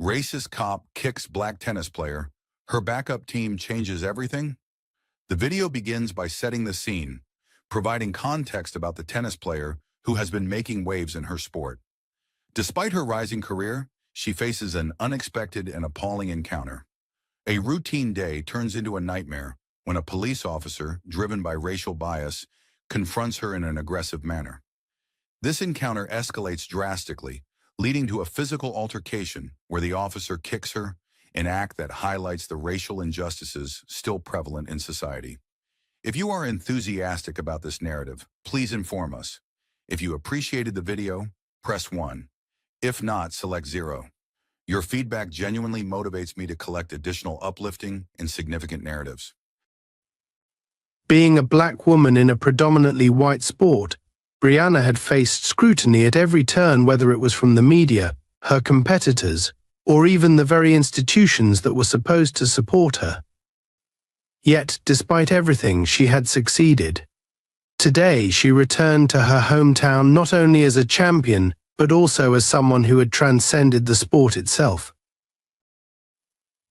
Racist cop kicks black tennis player. Her backup team changes everything. The video begins by setting the scene, providing context about the tennis player who has been making waves in her sport. Despite her rising career, she faces an unexpected and appalling encounter. A routine day turns into a nightmare when a police officer, driven by racial bias, confronts her in an aggressive manner. This encounter escalates drastically, leading to a physical altercation where the officer kicks her, an act that highlights the racial injustices still prevalent in society. If you are enthusiastic about this narrative, please inform us. If you appreciated the video, press 1. If not, select 0. Your feedback genuinely motivates me to collect additional uplifting and significant narratives. Being a black woman in a predominantly white sport, Brianna had faced scrutiny at every turn, whether it was from the media, her competitors, or even the very institutions that were supposed to support her. Yet, despite everything, she had succeeded. Today, she returned to her hometown not only as a champion, but also as someone who had transcended the sport itself.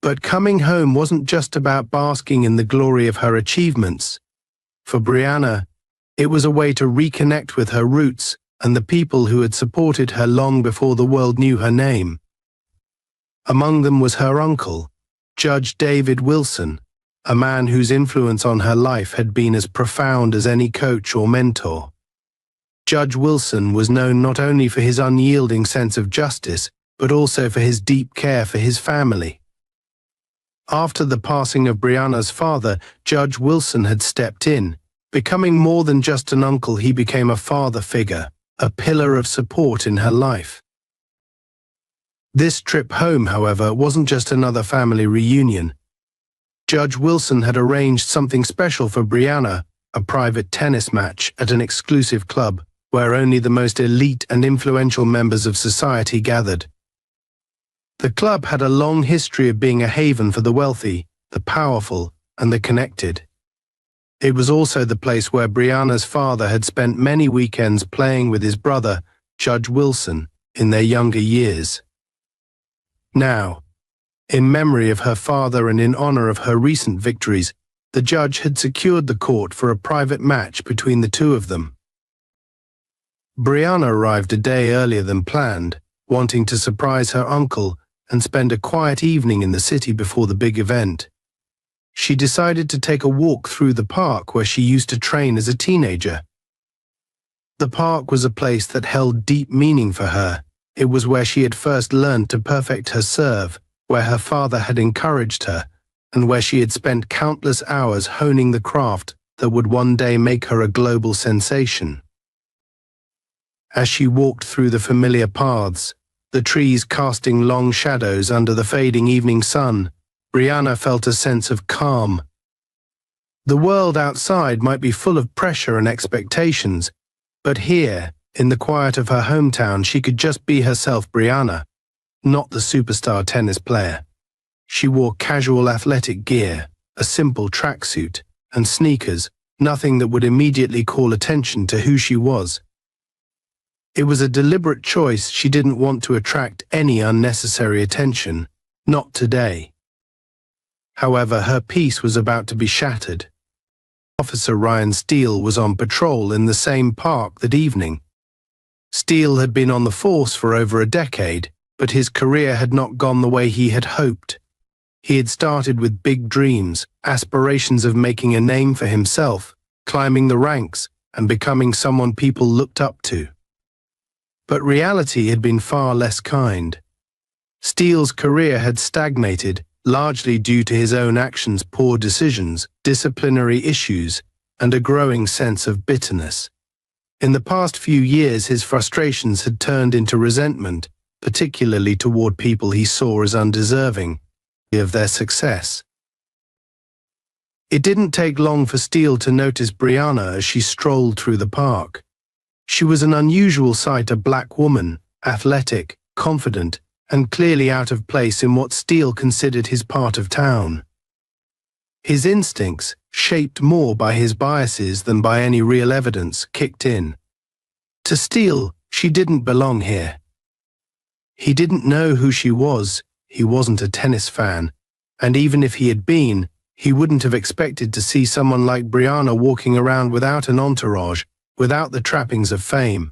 But coming home wasn't just about basking in the glory of her achievements. For Brianna, it was a way to reconnect with her roots and the people who had supported her long before the world knew her name. Among them was her uncle, Judge David Wilson, a man whose influence on her life had been as profound as any coach or mentor. Judge Wilson was known not only for his unyielding sense of justice, but also for his deep care for his family. After the passing of Brianna's father, Judge Wilson had stepped in. Becoming more than just an uncle, he became a father figure, a pillar of support in her life. This trip home, however, wasn't just another family reunion. Judge Wilson had arranged something special for Brianna, a private tennis match at an exclusive club where only the most elite and influential members of society gathered. The club had a long history of being a haven for the wealthy, the powerful, and the connected. It was also the place where Brianna's father had spent many weekends playing with his brother, Judge Wilson, in their younger years. Now, in memory of her father and in honor of her recent victories, the judge had secured the court for a private match between the two of them. Brianna arrived a day earlier than planned, wanting to surprise her uncle and spend a quiet evening in the city before the big event. She decided to take a walk through the park where she used to train as a teenager. The park was a place that held deep meaning for her. It was where she had first learned to perfect her serve, where her father had encouraged her, and where she had spent countless hours honing the craft that would one day make her a global sensation. As she walked through the familiar paths, the trees casting long shadows under the fading evening sun, Brianna felt a sense of calm. The world outside might be full of pressure and expectations, but here, in the quiet of her hometown, she could just be herself, Brianna, not the superstar tennis player. She wore casual athletic gear, a simple tracksuit, and sneakers, nothing that would immediately call attention to who she was. It was a deliberate choice. She didn't want to attract any unnecessary attention, not today. However, her peace was about to be shattered. Officer Ryan Steele was on patrol in the same park that evening. Steele had been on the force for over a decade, but his career had not gone the way he had hoped. He had started with big dreams, aspirations of making a name for himself, climbing the ranks, and becoming someone people looked up to. But reality had been far less kind. Steele's career had stagnated, largely due to his own actions, poor decisions, disciplinary issues, and a growing sense of bitterness. In the past few years, his frustrations had turned into resentment, particularly toward people he saw as undeserving of their success. It didn't take long for Steele to notice Brianna as she strolled through the park. She was an unusual sight, a black woman, athletic, confident, and clearly out of place in what Steele considered his part of town. His instincts, shaped more by his biases than by any real evidence, kicked in. To Steele, she didn't belong here. He didn't know who she was, He wasn't a tennis fan, and even if he had been, he wouldn't have expected to see someone like Brianna walking around without an entourage, without the trappings of fame.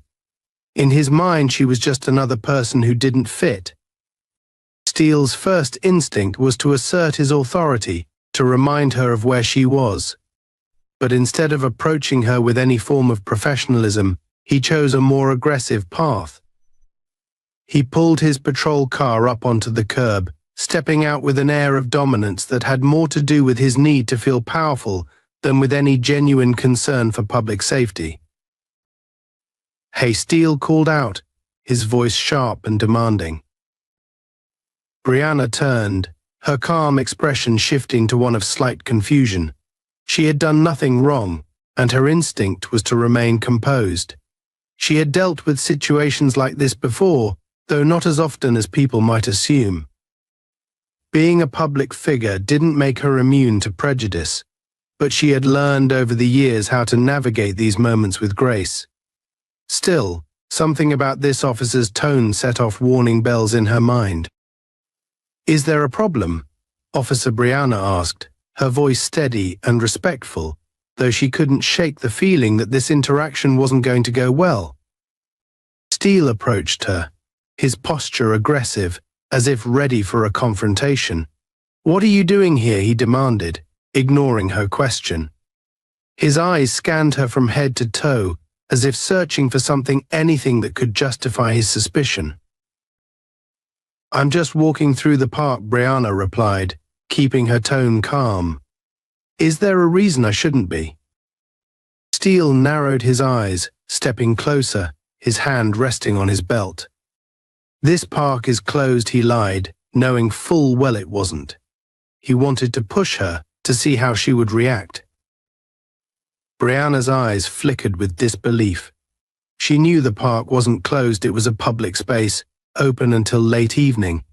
In his mind, she was just another person who didn't fit. Steele's first instinct was to assert his authority, to remind her of where she was. But instead of approaching her with any form of professionalism, he chose a more aggressive path. He pulled his patrol car up onto the curb, stepping out with an air of dominance that had more to do with his need to feel powerful than with any genuine concern for public safety. "Hey," Steele called out, his voice sharp and demanding. Brianna turned, her calm expression shifting to one of slight confusion. She had done nothing wrong, and her instinct was to remain composed. She had dealt with situations like this before, though not as often as people might assume. Being a public figure didn't make her immune to prejudice, but she had learned over the years how to navigate these moments with grace. Still, something about this officer's tone set off warning bells in her mind. "Is there a problem?" Officer Brianna asked, her voice steady and respectful, though she couldn't shake the feeling that this interaction wasn't going to go well. Steele approached her, his posture aggressive, as if ready for a confrontation. "What are you doing here?" he demanded, ignoring her question. His eyes scanned her from head to toe, as if searching for anything that could justify his suspicion. "I'm just walking through the park," Brianna replied, keeping her tone calm. "Is there a reason I shouldn't be?" Steele narrowed his eyes, stepping closer, his hand resting on his belt. "This park is closed," he lied, knowing full well it wasn't. He wanted to push her to see how she would react. Brianna's eyes flickered with disbelief. She knew the park wasn't closed, it was a public space, open until late evening.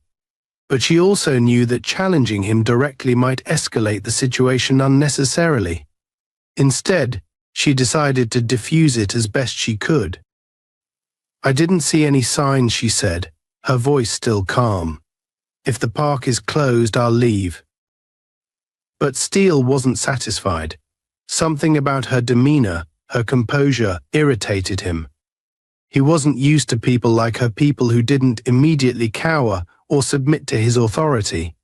But she also knew that challenging him directly might escalate the situation unnecessarily. Instead, she decided to diffuse it as best she could. "I didn't see any signs," she said, her voice still calm. "If the park is closed, I'll leave." But Steele wasn't satisfied. Something about her demeanor, her composure, irritated him. He wasn't used to people like her, people who didn't immediately cower or submit to his authority,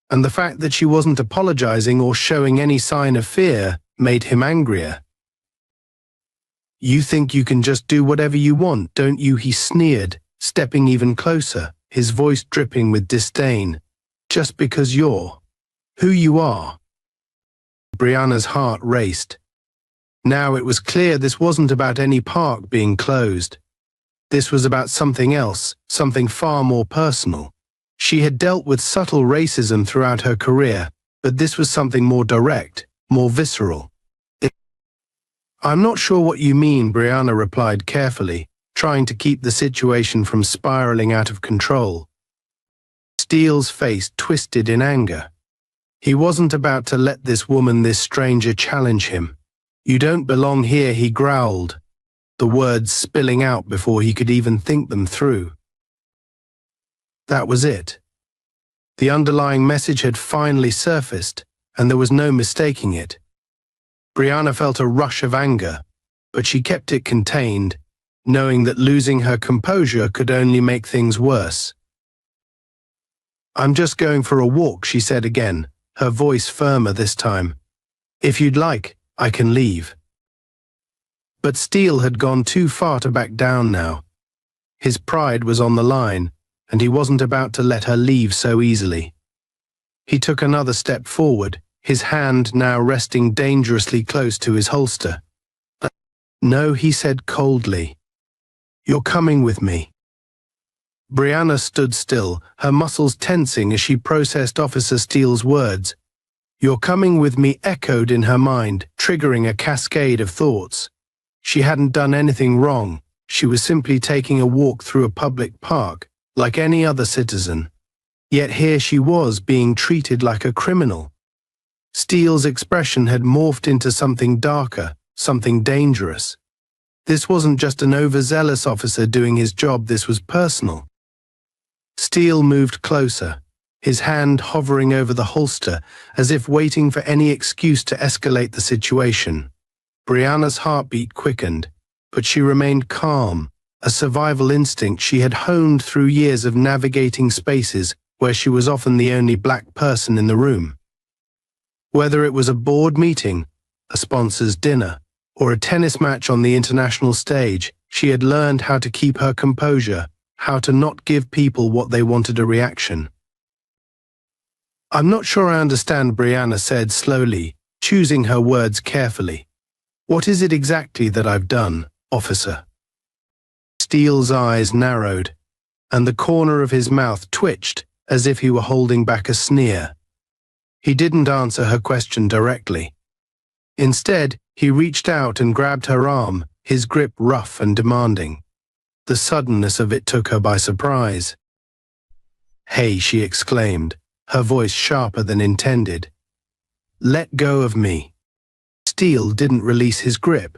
and the fact that she wasn't apologizing or showing any sign of fear made him angrier. "You think you can just do whatever you want, don't you?" he sneered, stepping even closer, his voice dripping with disdain. "Just because you're who you are." Brianna's heart raced. Now it was clear this wasn't about any park being closed. This was about something else, something far more personal. She had dealt with subtle racism throughout her career, but this was something more direct, more visceral. "I'm not sure what you mean," Brianna replied carefully, trying to keep the situation from spiraling out of control. Steele's face twisted in anger. He wasn't about to let this woman, this stranger, challenge him. "You don't belong here," he growled, the words spilling out before he could even think them through. That was it. The underlying message had finally surfaced, and there was no mistaking it. Brianna felt a rush of anger, but she kept it contained, knowing that losing her composure could only make things worse. "I'm just going for a walk," she said again, her voice firmer this time. "If you'd like, I can leave." But Steele had gone too far to back down now. His pride was on the line, and he wasn't about to let her leave so easily. He took another step forward, his hand now resting dangerously close to his holster. "No," he said coldly. "You're coming with me." Brianna stood still, her muscles tensing as she processed Officer Steele's words. "You're coming with me" echoed in her mind, triggering a cascade of thoughts. She hadn't done anything wrong. She was simply taking a walk through a public park, like any other citizen. Yet here she was being treated like a criminal. Steele's expression had morphed into something darker, something dangerous. This wasn't just an overzealous officer doing his job, this was personal. Steele moved closer, his hand hovering over the holster as if waiting for any excuse to escalate the situation. Brianna's heartbeat quickened, but she remained calm, a survival instinct she had honed through years of navigating spaces where she was often the only black person in the room. Whether it was a board meeting, a sponsor's dinner, or a tennis match on the international stage, she had learned how to keep her composure, how to not give people what they wanted a reaction. "I'm not sure I understand," Brianna said slowly, choosing her words carefully. "What is it exactly that I've done, officer?" Steele's eyes narrowed, and the corner of his mouth twitched as if he were holding back a sneer. He didn't answer her question directly. Instead, he reached out and grabbed her arm, his grip rough and demanding. The suddenness of it took her by surprise. "Hey," she exclaimed, her voice sharper than intended. "Let go of me." Steele didn't release his grip.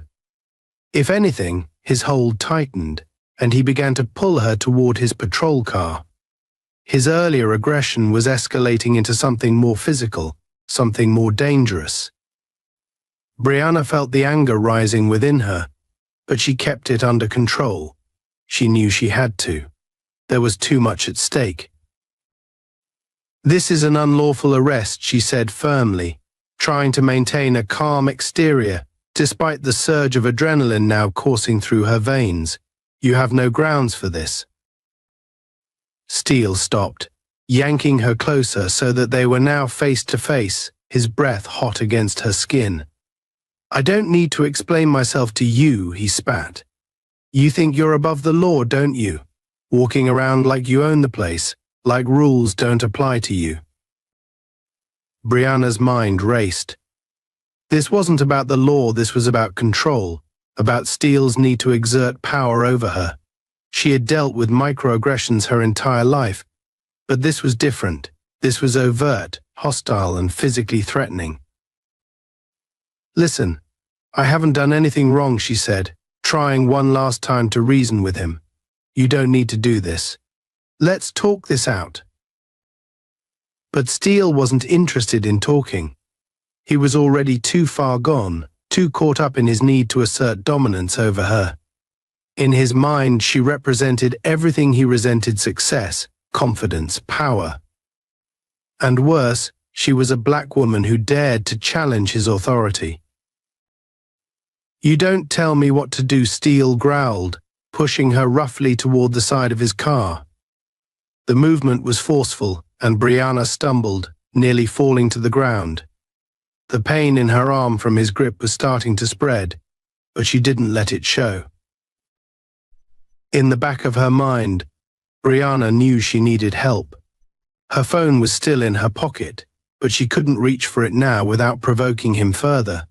If anything, his hold tightened, and he began to pull her toward his patrol car. His earlier aggression was escalating into something more physical, something more dangerous. Brianna felt the anger rising within her, but she kept it under control. She knew she had to. There was too much at stake. "This is an unlawful arrest," she said firmly, trying to maintain a calm exterior despite the surge of adrenaline now coursing through her veins. "You have no grounds for this." Steele stopped, yanking her closer so that they were now face to face, his breath hot against her skin. "I don't need to explain myself to you," he spat. "You think you're above the law, don't you? Walking around like you own the place, like rules don't apply to you." Brianna's mind raced. This wasn't about the law, this was about control, about Steele's need to exert power over her. She had dealt with microaggressions her entire life, but this was different. This was overt, hostile, and physically threatening. "Listen, I haven't done anything wrong," she said, trying one last time to reason with him. "You don't need to do this. Let's talk this out." But Steele wasn't interested in talking. He was already too far gone, too caught up in his need to assert dominance over her. In his mind, she represented everything he resented: success, confidence, power. And worse, she was a black woman who dared to challenge his authority. "You don't tell me what to do," Steele growled, pushing her roughly toward the side of his car. The movement was forceful, and Brianna stumbled, nearly falling to the ground. The pain in her arm from his grip was starting to spread, but she didn't let it show. In the back of her mind, Brianna knew she needed help. Her phone was still in her pocket, but she couldn't reach for it now without provoking him further.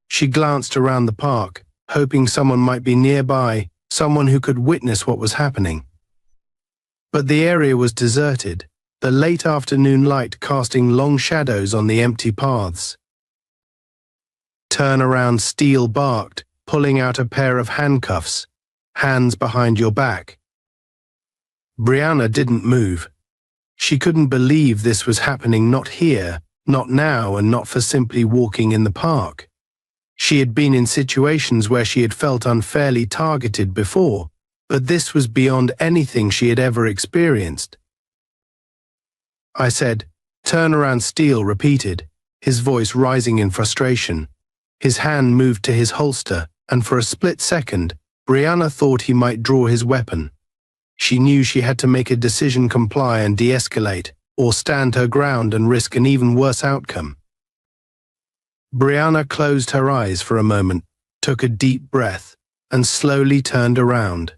She glanced around the park, hoping someone might be nearby, someone who could witness what was happening. But the area was deserted, the late afternoon light casting long shadows on the empty paths. "Turn around," Steele barked, pulling out a pair of handcuffs. "Hands behind your back." Brianna didn't move. She couldn't believe this was happening, not here, not now, and not for simply walking in the park. She had been in situations where she had felt unfairly targeted before, but this was beyond anything she had ever experienced. "I said, turn around," Steele repeated, his voice rising in frustration. His hand moved to his holster, and for a split second, Brianna thought he might draw his weapon. She knew she had to make a decision: comply and de-escalate, or stand her ground and risk an even worse outcome. Brianna closed her eyes for a moment, took a deep breath, and slowly turned around.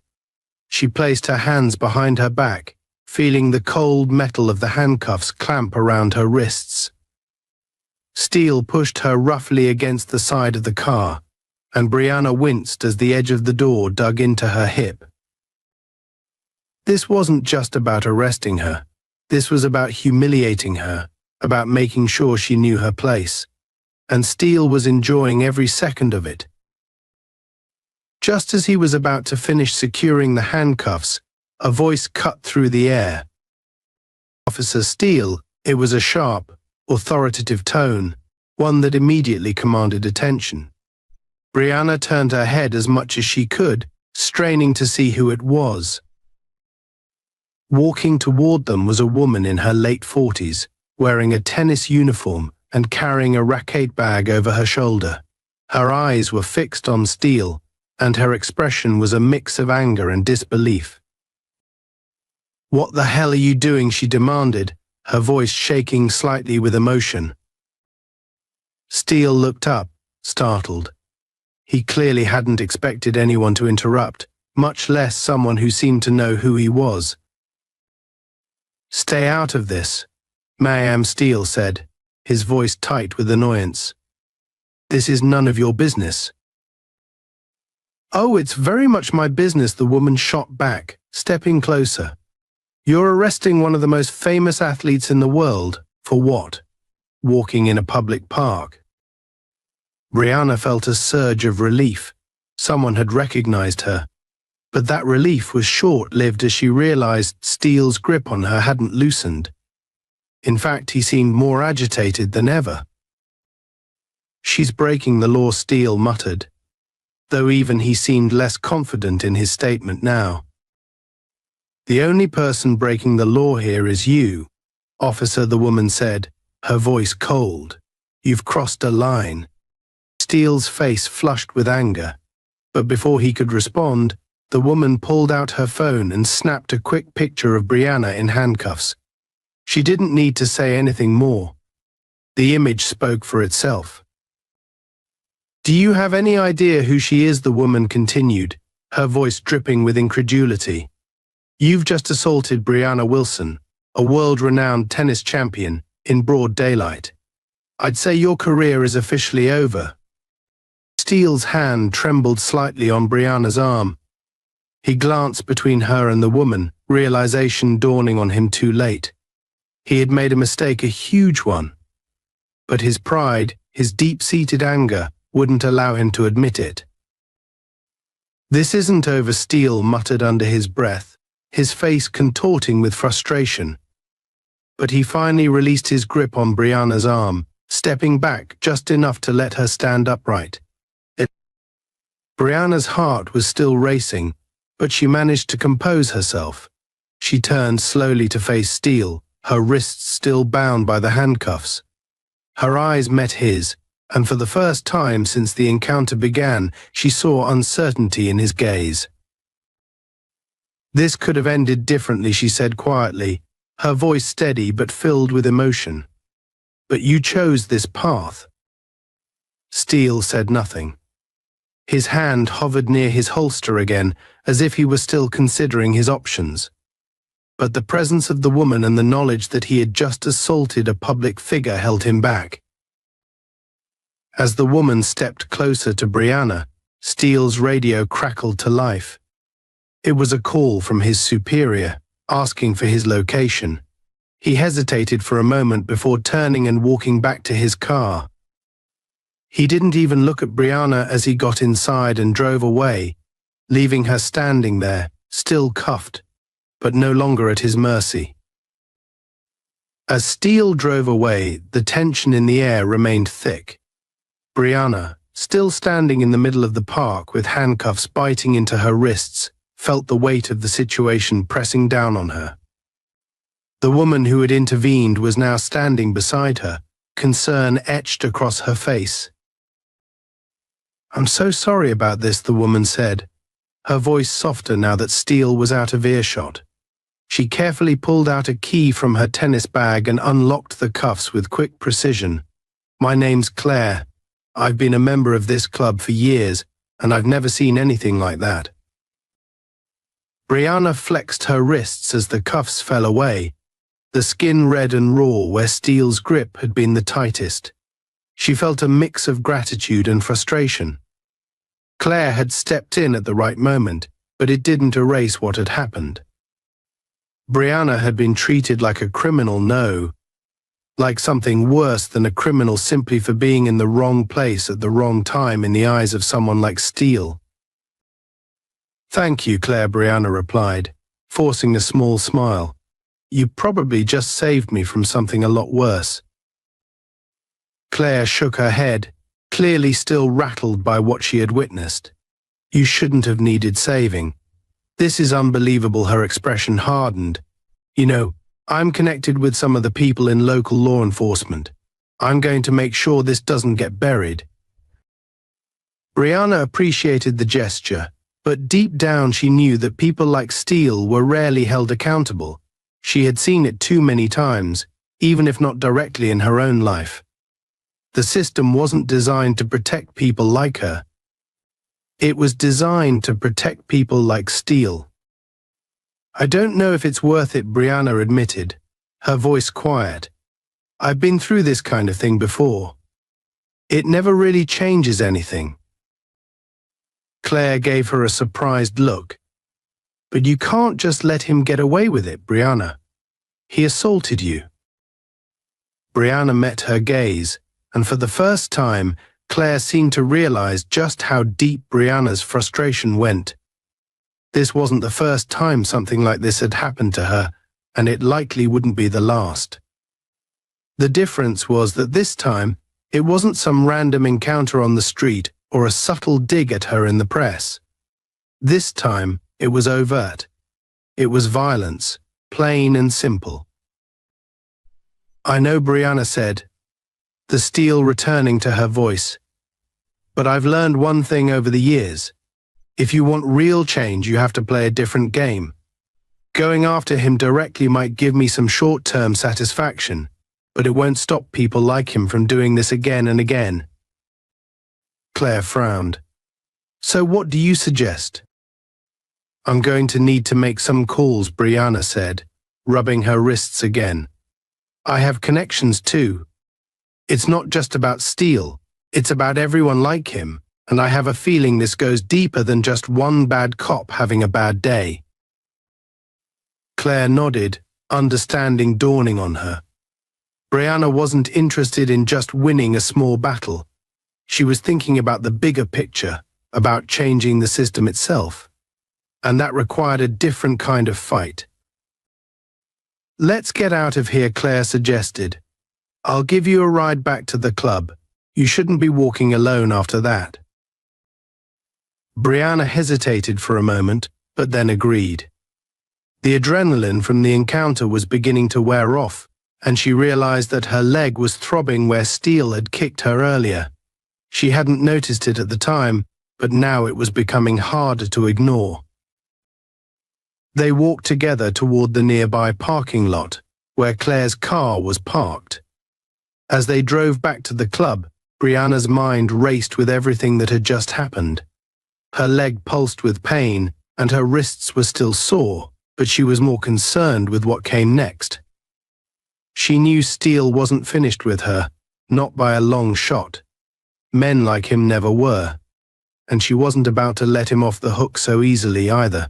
She placed her hands behind her back, feeling the cold metal of the handcuffs clamp around her wrists. Steele pushed her roughly against the side of the car, and Brianna winced as the edge of the door dug into her hip. This wasn't just about arresting her. This was about humiliating her, about making sure she knew her place. And Steele was enjoying every second of it. Just as he was about to finish securing the handcuffs, a voice cut through the air. Officer Steele, it was a sharp, authoritative tone, one that immediately commanded attention. Brianna turned her head as much as she could, straining to see who it was. Walking toward them was a woman in her late 40s, wearing a tennis uniform and carrying a racket bag over her shoulder. Her eyes were fixed on Steele, and her expression was a mix of anger and disbelief. "What the hell are you doing?" she demanded, her voice shaking slightly with emotion. Steele looked up, startled. He clearly hadn't expected anyone to interrupt, much less someone who seemed to know who he was. "Stay out of this," Ma'am Steele said, his voice tight with annoyance. "This is none of your business." "Oh, it's very much my business," the woman shot back, stepping closer. "You're arresting one of the most famous athletes in the world. For what? Walking in a public park." Brianna felt a surge of relief. Someone had recognized her. But that relief was short-lived as she realized Steele's grip on her hadn't loosened. In fact, he seemed more agitated than ever. "She's breaking the law," Steele muttered, though even he seemed less confident in his statement now. "The only person breaking the law here is you, officer," the woman said, her voice cold. "You've crossed a line." Steele's face flushed with anger, but before he could respond, the woman pulled out her phone and snapped a quick picture of Brianna in handcuffs. She didn't need to say anything more. The image spoke for itself. "Do you have any idea who she is?" the woman continued, her voice dripping with incredulity. "You've just assaulted Brianna Wilson, a world-renowned tennis champion, in broad daylight. I'd say your career is officially over." Steele's hand trembled slightly on Brianna's arm. He glanced between her and the woman, realization dawning on him too late. He had made a mistake, a huge one. But his pride, his deep-seated anger, wouldn't allow him to admit it. "This isn't over," Steele muttered under his breath, his face contorting with frustration. But he finally released his grip on Brianna's arm, stepping back just enough to let her stand upright. Brianna's heart was still racing, but she managed to compose herself. She turned slowly to face Steele, her wrists still bound by the handcuffs. Her eyes met his, and for the first time since the encounter began, she saw uncertainty in his gaze. "This could have ended differently," she said quietly, her voice steady but filled with emotion. "But you chose this path." Steele said nothing. His hand hovered near his holster again, as if he were still considering his options. But the presence of the woman and the knowledge that he had just assaulted a public figure held him back. As the woman stepped closer to Brianna, Steele's radio crackled to life. It was a call from his superior, asking for his location. He hesitated for a moment before turning and walking back to his car. He didn't even look at Brianna as he got inside and drove away, leaving her standing there, still cuffed, but no longer at his mercy. As Steele drove away, the tension in the air remained thick. Brianna, still standing in the middle of the park with handcuffs biting into her wrists, felt the weight of the situation pressing down on her. The woman who had intervened was now standing beside her, concern etched across her face. "I'm so sorry about this," the woman said, her voice softer now that Steele was out of earshot. She carefully pulled out a key from her tennis bag and unlocked the cuffs with quick precision. "My name's Claire. I've been a member of this club for years, and I've never seen anything like that." Brianna flexed her wrists as the cuffs fell away, the skin red and raw where Steele's grip had been the tightest. She felt a mix of gratitude and frustration. Claire had stepped in at the right moment, but it didn't erase what had happened. Brianna had been treated like a criminal, like something worse than a criminal simply for being in the wrong place at the wrong time in the eyes of someone like Steele. "Thank you, Claire," Brianna replied, forcing a small smile. You probably just saved me from something a lot worse. Claire shook her head, clearly still rattled by what she had witnessed. You shouldn't have needed saving. This is unbelievable. Her expression hardened. You know, I'm connected with some of the people in local law enforcement. I'm going to make sure this doesn't get buried. Brianna appreciated the gesture, but deep down she knew that people like Steele were rarely held accountable. She had seen it too many times, even if not directly in her own life. The system wasn't designed to protect people like her. It was designed to protect people like Steele. I don't know if it's worth it, Brianna admitted, her voice quiet. I've been through this kind of thing before. It never really changes anything. Claire gave her a surprised look. But you can't just let him get away with it, Brianna. He assaulted you. Brianna met her gaze, and for the first time, Claire seemed to realize just how deep Brianna's frustration went. This wasn't the first time something like this had happened to her, and it likely wouldn't be the last. The difference was that this time, it wasn't some random encounter on the street or a subtle dig at her in the press. This time, it was overt. It was violence, plain and simple. I know, Brianna said, the steel returning to her voice. But I've learned one thing over the years. If you want real change, you have to play a different game. Going after him directly might give me some short-term satisfaction, but it won't stop people like him from doing this again and again. Claire frowned. So what do you suggest? I'm going to need to make some calls, Brianna said, rubbing her wrists again. I have connections too. It's not just about Steele, it's about everyone like him, and I have a feeling this goes deeper than just one bad cop having a bad day. Claire nodded, understanding dawning on her. Brianna wasn't interested in just winning a small battle. She was thinking about the bigger picture, about changing the system itself. And that required a different kind of fight. Let's get out of here, Claire suggested. I'll give you a ride back to the club. You shouldn't be walking alone after that. Brianna hesitated for a moment, but then agreed. The adrenaline from the encounter was beginning to wear off, and she realized that her leg was throbbing where Steele had kicked her earlier. She hadn't noticed it at the time, but now it was becoming harder to ignore. They walked together toward the nearby parking lot, where Claire's car was parked. As they drove back to the club, Brianna's mind raced with everything that had just happened. Her leg pulsed with pain, and her wrists were still sore, but she was more concerned with what came next. She knew Steele wasn't finished with her, not by a long shot. Men like him never were, and she wasn't about to let him off the hook so easily either.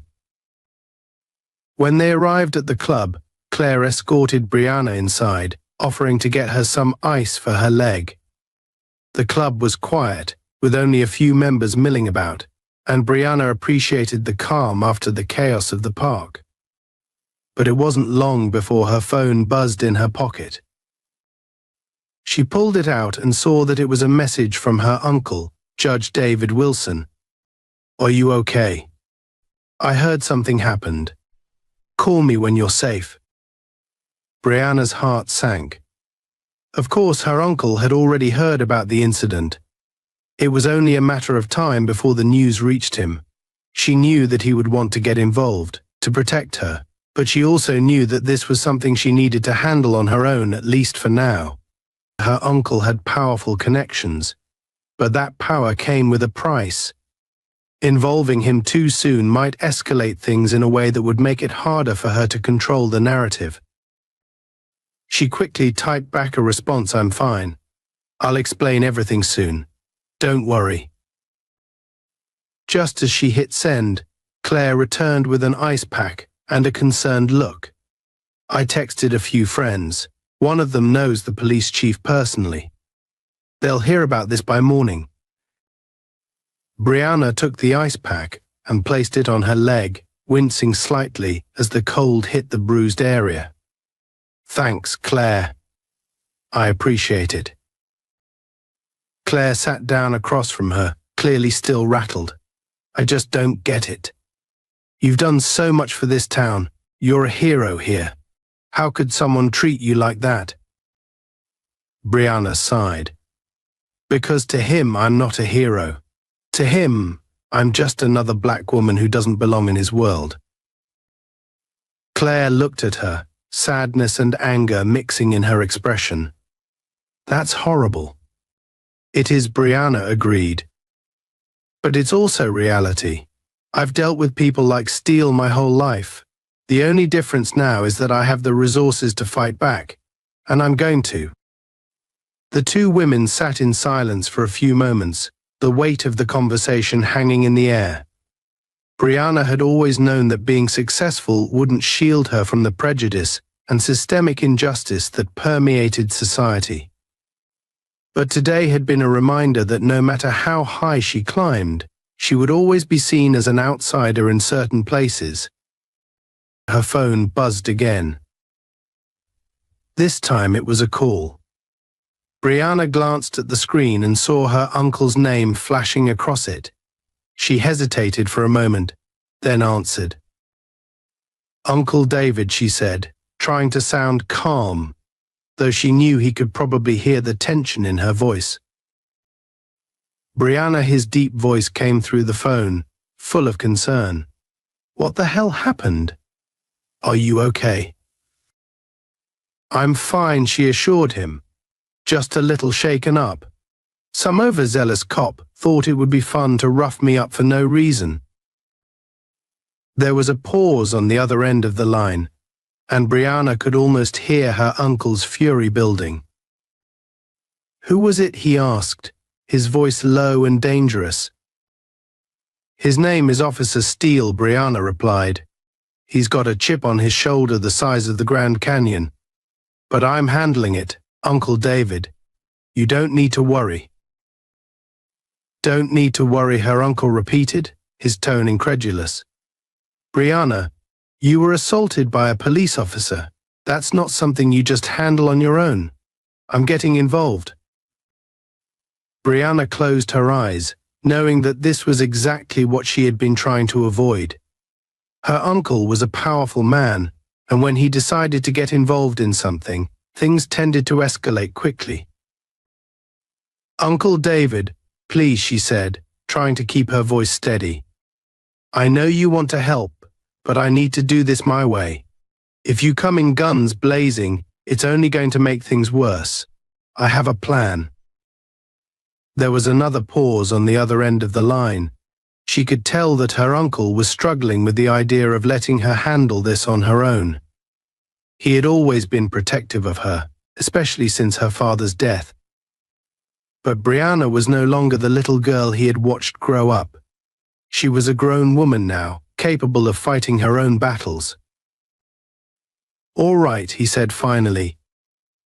When they arrived at the club, Claire escorted Brianna inside, offering to get her some ice for her leg. The club was quiet, with only a few members milling about, and Brianna appreciated the calm after the chaos of the park. But it wasn't long before her phone buzzed in her pocket. She pulled it out and saw that it was a message from her uncle, Judge David Wilson. Are you okay? I heard something happened. Call me when you're safe. Brianna's heart sank. Of course, her uncle had already heard about the incident. It was only a matter of time before the news reached him. She knew that he would want to get involved, to protect her, but she also knew that this was something she needed to handle on her own, at least for now. Her uncle had powerful connections, but that power came with a price. Involving him too soon might escalate things in a way that would make it harder for her to control the narrative. She quickly typed back a response, I'm fine. I'll explain everything soon. Don't worry. Just as she hit send, Claire returned with an ice pack and a concerned look. I texted a few friends. One of them knows the police chief personally. They'll hear about this by morning. Brianna took the ice pack and placed it on her leg, wincing slightly as the cold hit the bruised area. Thanks, Claire. I appreciate it. Claire sat down across from her, clearly still rattled. I just don't get it. You've done so much for this town. You're a hero here. How could someone treat you like that? Brianna sighed. Because to him, I'm not a hero. To him, I'm just another black woman who doesn't belong in his world. Claire looked at her, sadness and anger mixing in her expression. That's horrible. It is, Brianna agreed. But it's also reality. I've dealt with people like Steele my whole life. The only difference now is that I have the resources to fight back, and I'm going to. The two women sat in silence for a few moments, the weight of the conversation hanging in the air. Brianna had always known that being successful wouldn't shield her from the prejudice and systemic injustice that permeated society. But today had been a reminder that no matter how high she climbed, she would always be seen as an outsider in certain places. Her phone buzzed again. This time it was a call. Brianna glanced at the screen and saw her uncle's name flashing across it. She hesitated for a moment, then answered. Uncle David, she said, trying to sound calm, though she knew he could probably hear the tension in her voice. Brianna, his deep voice came through the phone, full of concern. What the hell happened? Are you okay? I'm fine, she assured him. Just a little shaken up. Some overzealous cop thought it would be fun to rough me up for no reason. There was a pause on the other end of the line, and Brianna could almost hear her uncle's fury building. Who was it, he asked, his voice low and dangerous. His name is Officer Steele, Brianna replied. He's got a chip on his shoulder the size of the Grand Canyon. But I'm handling it, Uncle David. You don't need to worry. Don't need to worry, her uncle repeated, his tone incredulous. Brianna, you were assaulted by a police officer. That's not something you just handle on your own. I'm getting involved. Brianna closed her eyes, knowing that this was exactly what she had been trying to avoid. Her uncle was a powerful man, and when he decided to get involved in something, things tended to escalate quickly. Uncle David, please, she said, trying to keep her voice steady. I know you want to help, but I need to do this my way. If you come in guns blazing, it's only going to make things worse. I have a plan. There was another pause on the other end of the line. She could tell that her uncle was struggling with the idea of letting her handle this on her own. He had always been protective of her, especially since her father's death. But Brianna was no longer the little girl he had watched grow up. She was a grown woman now, capable of fighting her own battles. All right, he said finally,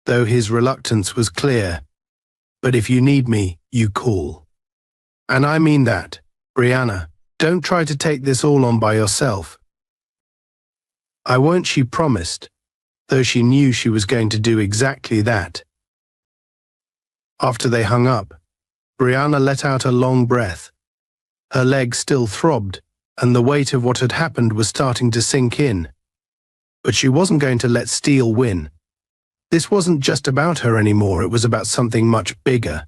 though his reluctance was clear. But if you need me, you call. And I mean that, Brianna. Don't try to take this all on by yourself. I won't, she promised, though she knew she was going to do exactly that. After they hung up, Brianna let out a long breath. Her legs still throbbed, and the weight of what had happened was starting to sink in. But she wasn't going to let Steele win. This wasn't just about her anymore, it was about something much bigger.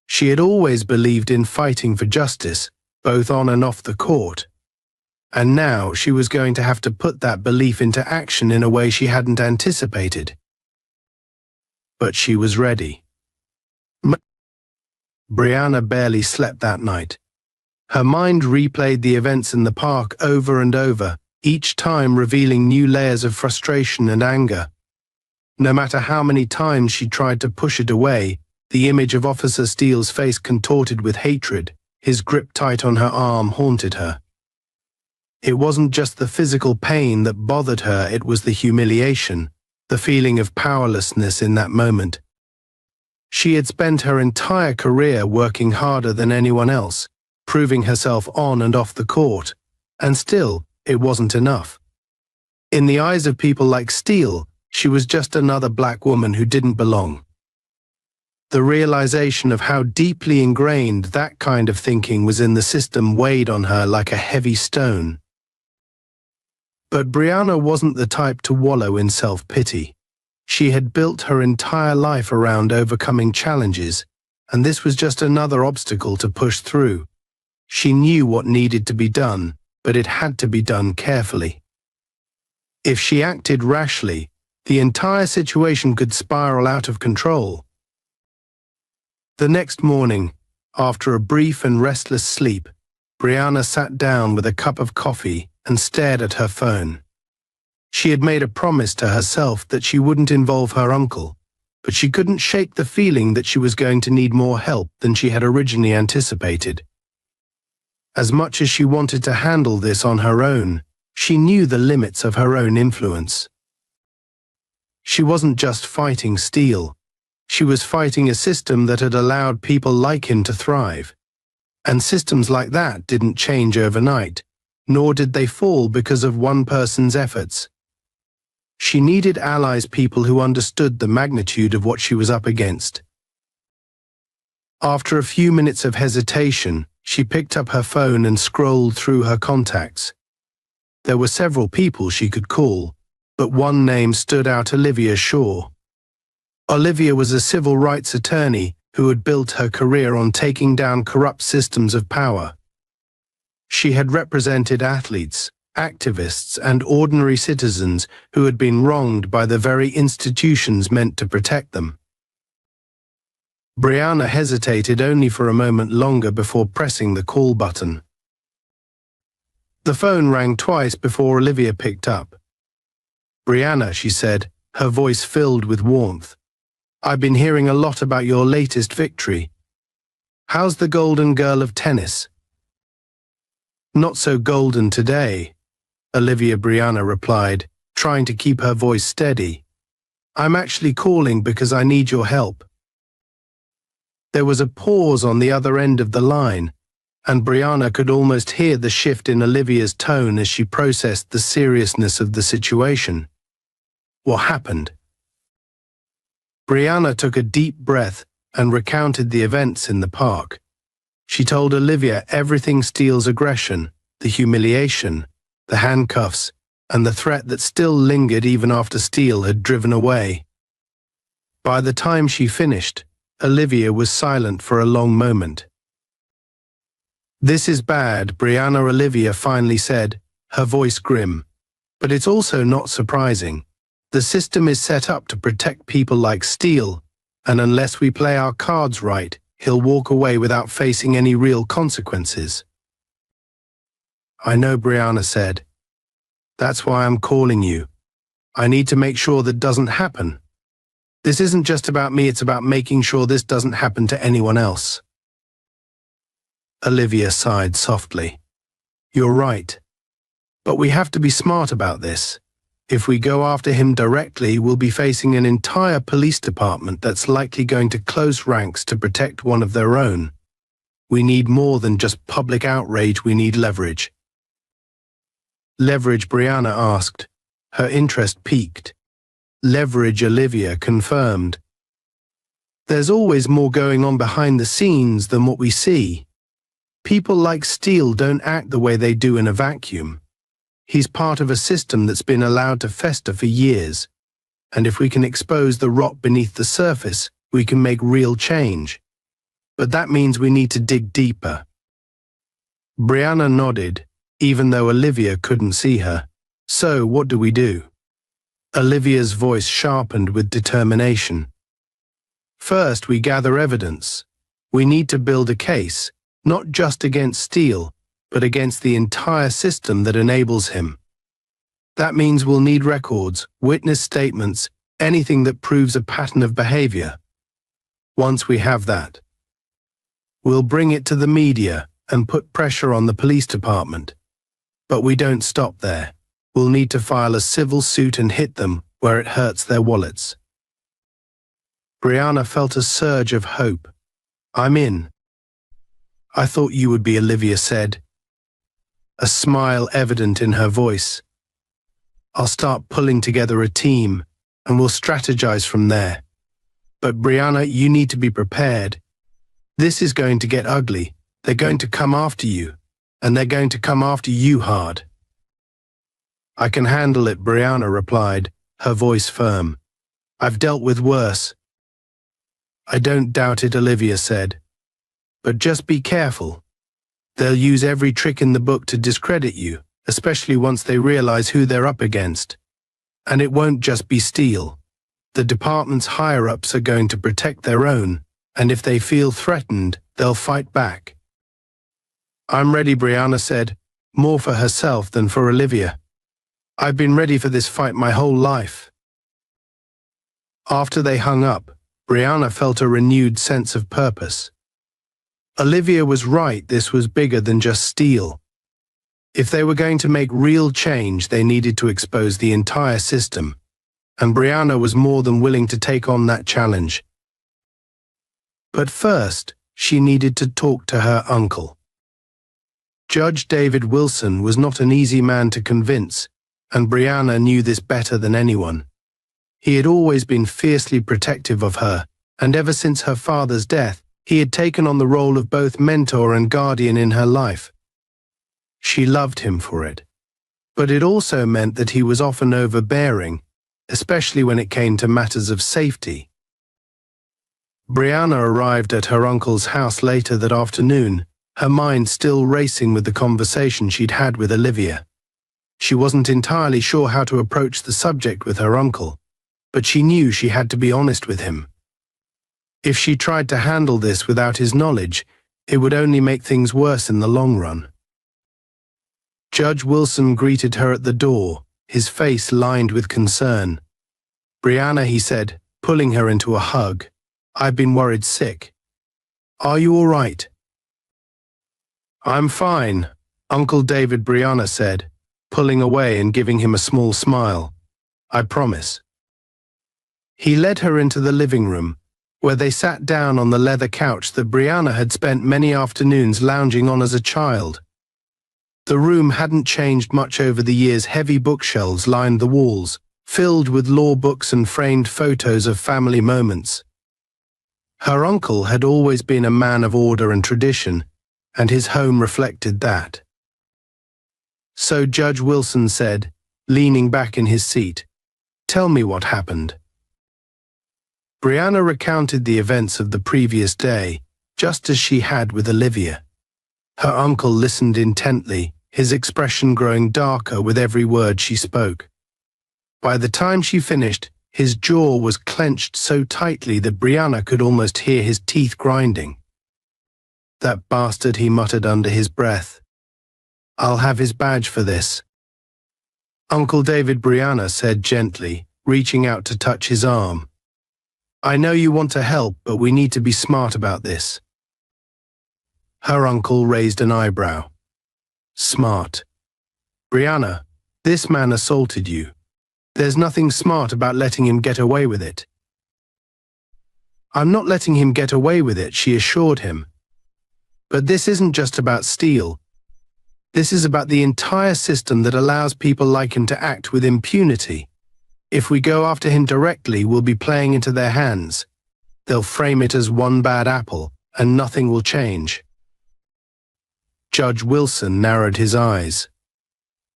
She had always believed in fighting for justice, both on and off the court. And now she was going to have to put that belief into action in a way she hadn't anticipated. But she was ready. Brianna barely slept that night. Her mind replayed the events in the park over and over, each time revealing new layers of frustration and anger. No matter how many times she tried to push it away, the image of Officer Steele's face contorted with hatred, his grip tight on her arm, haunted her. It wasn't just the physical pain that bothered her, it was the humiliation, the feeling of powerlessness in that moment. She had spent her entire career working harder than anyone else, proving herself on and off the court, and still, it wasn't enough. In the eyes of people like Steele, she was just another black woman who didn't belong. The realization of how deeply ingrained that kind of thinking was in the system weighed on her like a heavy stone. But Brianna wasn't the type to wallow in self-pity. She had built her entire life around overcoming challenges, and this was just another obstacle to push through. She knew what needed to be done, but it had to be done carefully. If she acted rashly, the entire situation could spiral out of control. The next morning, after a brief and restless sleep, Brianna sat down with a cup of coffee and stared at her phone. She had made a promise to herself that she wouldn't involve her uncle, but she couldn't shake the feeling that she was going to need more help than she had originally anticipated. As much as she wanted to handle this on her own, she knew the limits of her own influence. She wasn't just fighting Steele. She was fighting a system that had allowed people like him to thrive. And systems like that didn't change overnight, nor did they fall because of one person's efforts. She needed allies, people who understood the magnitude of what she was up against. After a few minutes of hesitation, she picked up her phone and scrolled through her contacts. There were several people she could call, but one name stood out: Olivia Shaw. Olivia was a civil rights attorney who had built her career on taking down corrupt systems of power. She had represented athletes, activists, and ordinary citizens who had been wronged by the very institutions meant to protect them. Brianna hesitated only for a moment longer before pressing the call button. The phone rang twice before Olivia picked up. "Brianna," she said, her voice filled with warmth. "I've been hearing a lot about your latest victory. How's the Golden Girl of tennis?" "Not so golden today," Olivia Brianna replied, trying to keep her voice steady. "I'm actually calling because I need your help." There was a pause on the other end of the line, and Brianna could almost hear the shift in Olivia's tone as she processed the seriousness of the situation. What happened? Brianna took a deep breath and recounted the events in the park. She told Olivia everything: Steele's aggression, the humiliation, the handcuffs, and the threat that still lingered even after Steele had driven away. By the time she finished, Olivia was silent for a long moment. "This is bad," Brianna Olivia finally said, her voice grim. "But it's also not surprising. The system is set up to protect people like Steele, and unless we play our cards right, he'll walk away without facing any real consequences." "I know," Brianna said. "That's why I'm calling you. I need to make sure that doesn't happen. This isn't just about me, it's about making sure this doesn't happen to anyone else." Olivia sighed softly. "You're right. But we have to be smart about this. If we go after him directly, we'll be facing an entire police department that's likely going to close ranks to protect one of their own. We need more than just public outrage, we need leverage." "Leverage?" Brianna asked. Her interest piqued. "Leverage," Olivia confirmed. "There's always more going on behind the scenes than what we see. People like Steele don't act the way they do in a vacuum. He's part of a system that's been allowed to fester for years, and if we can expose the rot beneath the surface, we can make real change. But that means we need to dig deeper." Brianna nodded, even though Olivia couldn't see her. "So, what do we do?" Olivia's voice sharpened with determination. "First, we gather evidence. We need to build a case, not just against Steele, but against the entire system that enables him. That means we'll need records, witness statements, anything that proves a pattern of behavior. Once we have that, we'll bring it to the media and put pressure on the police department. But we don't stop there. We'll need to file a civil suit and hit them where it hurts their wallets." Brianna felt a surge of hope. "I'm in." "I thought you would be," Olivia said, a smile evident in her voice. I'll start pulling together a team, and we'll strategize from there. But Brianna, you need to be prepared. This is going to get ugly. They're going to come after you, and they're going to come after you hard. I can handle it, Brianna replied, her voice firm. I've dealt with worse. I don't doubt it, Olivia said. But just be careful. They'll use every trick in the book to discredit you, especially once they realize who they're up against. And it won't just be Steele. The department's higher-ups are going to protect their own, and if they feel threatened, they'll fight back. I'm ready, Brianna said, more for herself than for Olivia. I've been ready for this fight my whole life. After they hung up, Brianna felt a renewed sense of purpose. Olivia was right, this was bigger than just Steele. If they were going to make real change, they needed to expose the entire system, and Brianna was more than willing to take on that challenge. But first, she needed to talk to her uncle. Judge David Wilson was not an easy man to convince, and Brianna knew this better than anyone. He had always been fiercely protective of her, and ever since her father's death, he had taken on the role of both mentor and guardian in her life. She loved him for it. But it also meant that he was often overbearing, especially when it came to matters of safety. Brianna arrived at her uncle's house later that afternoon, her mind still racing with the conversation she'd had with Olivia. She wasn't entirely sure how to approach the subject with her uncle, but she knew she had to be honest with him. If she tried to handle this without his knowledge, it would only make things worse in the long run. Judge Wilson greeted her at the door, his face lined with concern. Brianna, he said, pulling her into a hug, I've been worried sick. Are you all right? I'm fine, Uncle David, Brianna said, pulling away and giving him a small smile. I promise. He led her into the living room, where they sat down on the leather couch that Brianna had spent many afternoons lounging on as a child. The room hadn't changed much over the years. Heavy bookshelves lined the walls, filled with law books and framed photos of family moments. Her uncle had always been a man of order and tradition, and his home reflected that. So Judge Wilson said, leaning back in his seat, "Tell me what happened." Brianna recounted the events of the previous day, just as she had with Olivia. Her uncle listened intently, his expression growing darker with every word she spoke. By the time she finished, his jaw was clenched so tightly that Brianna could almost hear his teeth grinding. That bastard, he muttered under his breath. I'll have his badge for this. Uncle David, Brianna said gently, reaching out to touch his arm. I know you want to help, but we need to be smart about this. Her uncle raised an eyebrow. Smart. Brianna, this man assaulted you. There's nothing smart about letting him get away with it. I'm not letting him get away with it, she assured him. But this isn't just about Steele. This is about the entire system that allows people like him to act with impunity. If we go after him directly, we'll be playing into their hands. They'll frame it as one bad apple, and nothing will change. Judge Wilson narrowed his eyes.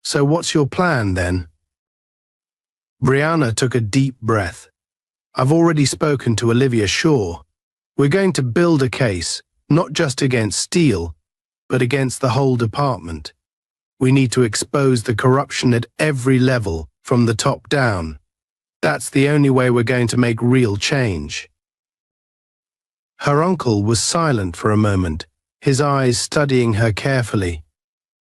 So what's your plan, then? Brianna took a deep breath. I've already spoken to Olivia Shaw. We're going to build a case, not just against Steele, but against the whole department. We need to expose the corruption at every level, from the top down. That's the only way we're going to make real change. Her uncle was silent for a moment, his eyes studying her carefully.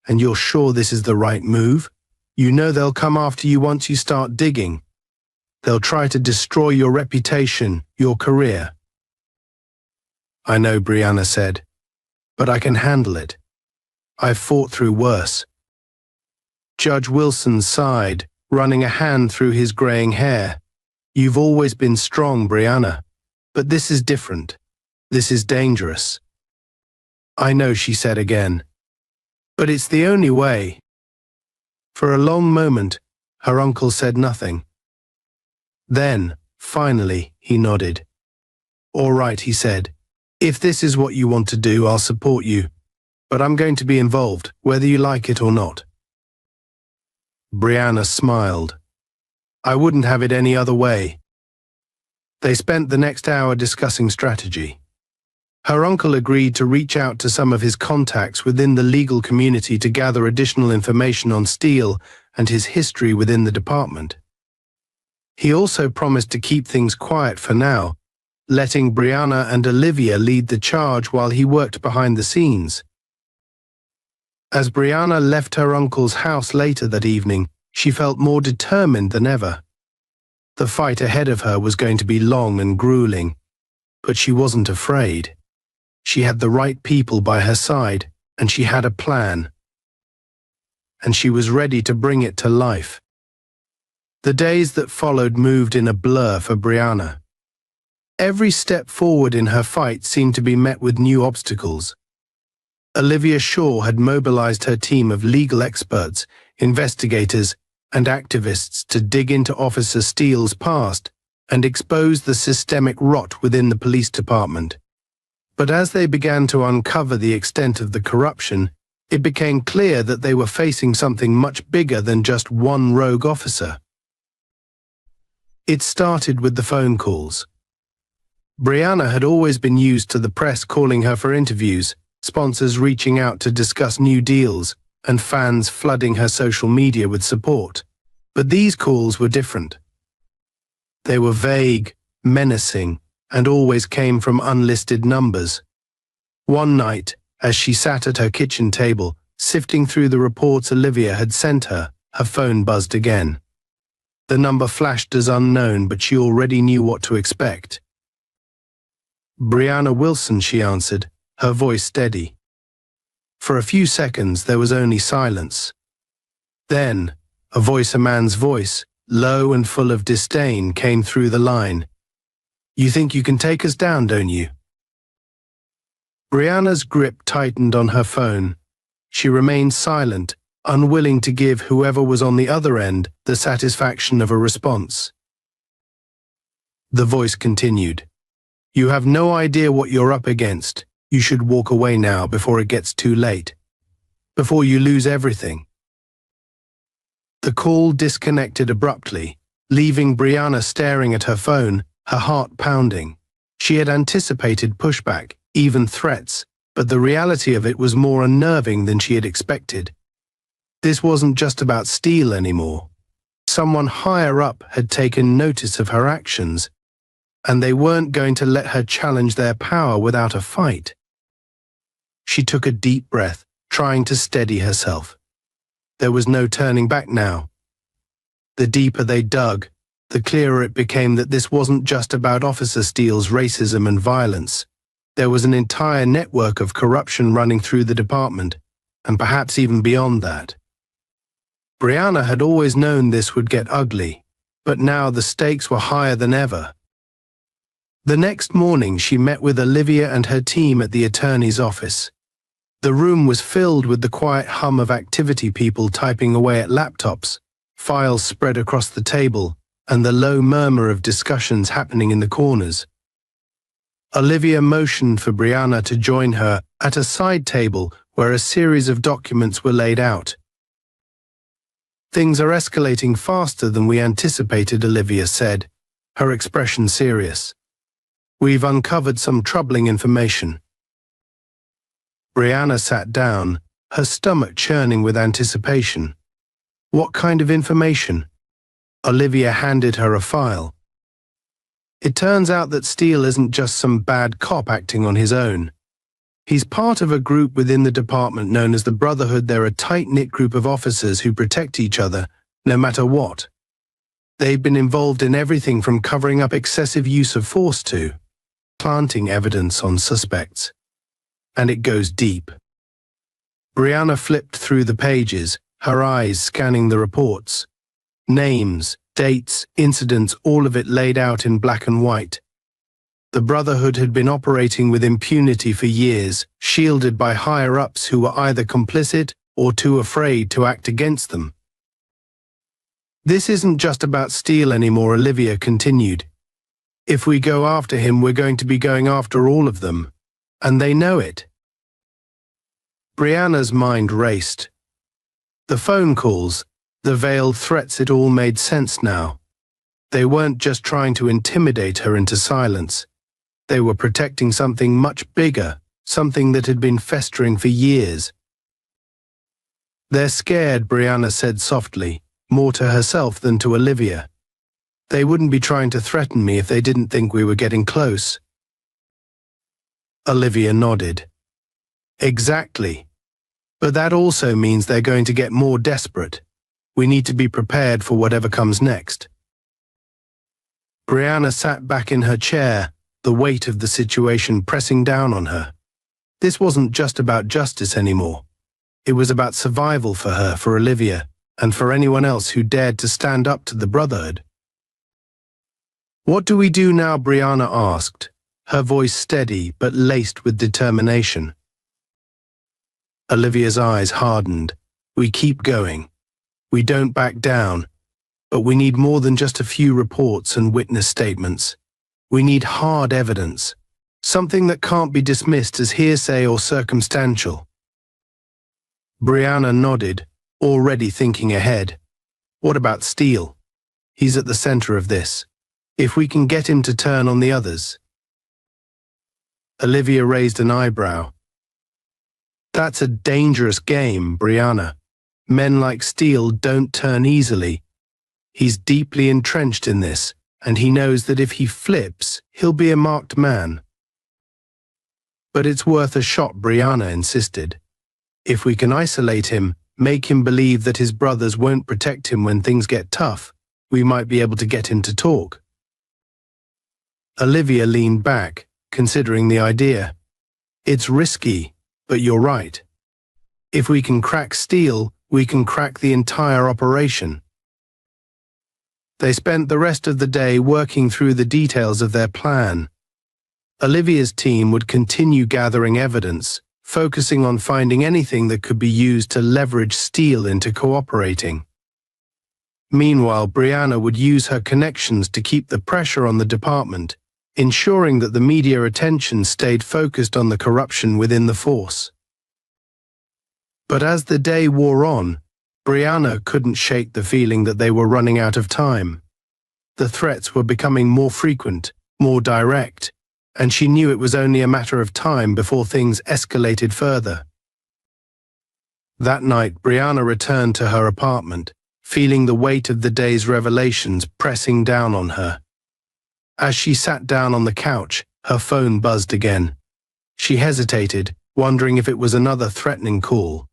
And you're sure this is the right move? You know they'll come after you once you start digging. They'll try to destroy your reputation, your career. I know, Brianna said, but I can handle it. I've fought through worse. Judge Wilson sighed, running a hand through his graying hair. You've always been strong, Brianna, but this is different. This is dangerous. I know, she said again, but it's the only way. For a long moment, Her uncle said nothing. Then, finally, he nodded. "All right," he said. "If this is what you want to do, I'll support you. But I'm going to be involved, whether you like it or not." Brianna smiled. "I wouldn't have it any other way." They spent the next hour discussing strategy. Her uncle agreed to reach out to some of his contacts within the legal community to gather additional information on Steele and his history within the department. He also promised to keep things quiet for now, letting Brianna and Olivia lead the charge while he worked behind the scenes. As Brianna left her uncle's house later that evening, she felt more determined than ever. The fight ahead of her was going to be long and grueling, but she wasn't afraid. She had the right people by her side, and she had a plan. And she was ready to bring it to life. The days that followed moved in a blur for Brianna. Every step forward in her fight seemed to be met with new obstacles. Olivia Shaw had mobilized her team of legal experts, investigators, and activists to dig into Officer Steele's past and expose the systemic rot within the police department. But as they began to uncover the extent of the corruption, it became clear that they were facing something much bigger than just one rogue officer. It started with the phone calls. Brianna had always been used to the press calling her for interviews, sponsors reaching out to discuss new deals, and fans flooding her social media with support. But these calls were different. They were vague, menacing, and always came from unlisted numbers. One night, as she sat at her kitchen table, sifting through the reports Olivia had sent her, her phone buzzed again. The number flashed as unknown, but she already knew what to expect. "Brianna Wilson," she answered, her voice steady. For a few seconds there was only silence. Then, a man's voice, low and full of disdain, came through the line. "You think you can take us down, don't you?" Brianna's grip tightened on her phone. She remained silent, unwilling to give whoever was on the other end the satisfaction of a response. The voice continued. "You have no idea what you're up against. You should walk away now before it gets too late. Before you lose everything." The call disconnected abruptly, leaving Brianna staring at her phone, her heart pounding. She had anticipated pushback, even threats, but the reality of it was more unnerving than she had expected. This wasn't just about Steele anymore. Someone higher up had taken notice of her actions, and they weren't going to let her challenge their power without a fight. She took a deep breath, trying to steady herself. There was no turning back now. The deeper they dug, the clearer it became that this wasn't just about Officer Steele's racism and violence. There was an entire network of corruption running through the department, and perhaps even beyond that. Brianna had always known this would get ugly, but now the stakes were higher than ever. The next morning, she met with Olivia and her team at the attorney's office. The room was filled with the quiet hum of activity people typing away at laptops, files spread across the table, and the low murmur of discussions happening in the corners. Olivia motioned for Brianna to join her at a side table where a series of documents were laid out. "Things are escalating faster than we anticipated," Olivia said, her expression serious. "We've uncovered some troubling information." Brianna sat down, her stomach churning with anticipation. "What kind of information?" Olivia handed her a file. "It turns out that Steele isn't just some bad cop acting on his own. He's part of a group within the department known as the Brotherhood. They're a tight-knit group of officers who protect each other, no matter what. They've been involved in everything from covering up excessive use of force to planting evidence on suspects. And it goes deep." Brianna flipped through the pages, her eyes scanning the reports. Names, dates, incidents, all of it laid out in black and white. The Brotherhood had been operating with impunity for years, shielded by higher-ups who were either complicit or too afraid to act against them. This isn't just about Steele anymore, Olivia continued. If we go after him, we're going to be going after all of them. And they know it. Brianna's mind raced. The phone calls, the veiled threats, it all made sense now. They weren't just trying to intimidate her into silence. They were protecting something much bigger, something that had been festering for years. They're scared, Brianna said softly, more to herself than to Olivia. They wouldn't be trying to threaten me if they didn't think we were getting close. Olivia nodded. Exactly. But that also means they're going to get more desperate. We need to be prepared for whatever comes next. Brianna sat back in her chair, the weight of the situation pressing down on her. This wasn't just about justice anymore. It was about survival for her, for Olivia, and for anyone else who dared to stand up to the Brotherhood. What do we do now? Brianna asked, her voice steady but laced with determination. Olivia's eyes hardened. We keep going. We don't back down. But we need more than just a few reports and witness statements. We need hard evidence. Something that can't be dismissed as hearsay or circumstantial. Brianna nodded, already thinking ahead. What about Steele? He's at the center of this. If we can get him to turn on the others. Olivia raised an eyebrow. That's a dangerous game, Brianna. Men like Steele don't turn easily. He's deeply entrenched in this, and he knows that if he flips, he'll be a marked man. But it's worth a shot, Brianna insisted. If we can isolate him, make him believe that his brothers won't protect him when things get tough, we might be able to get him to talk. Olivia leaned back, considering the idea. It's risky, but you're right. If we can crack Steele, we can crack the entire operation. They spent the rest of the day working through the details of their plan. Olivia's team would continue gathering evidence, focusing on finding anything that could be used to leverage Steele into cooperating. Meanwhile, Brianna would use her connections to keep the pressure on the department, ensuring that the media attention stayed focused on the corruption within the force. But as the day wore on, Brianna couldn't shake the feeling that they were running out of time. The threats were becoming more frequent, more direct, and she knew it was only a matter of time before things escalated further. That night, Brianna returned to her apartment, feeling the weight of the day's revelations pressing down on her. As she sat down on the couch, her phone buzzed again. She hesitated, wondering if it was another threatening call.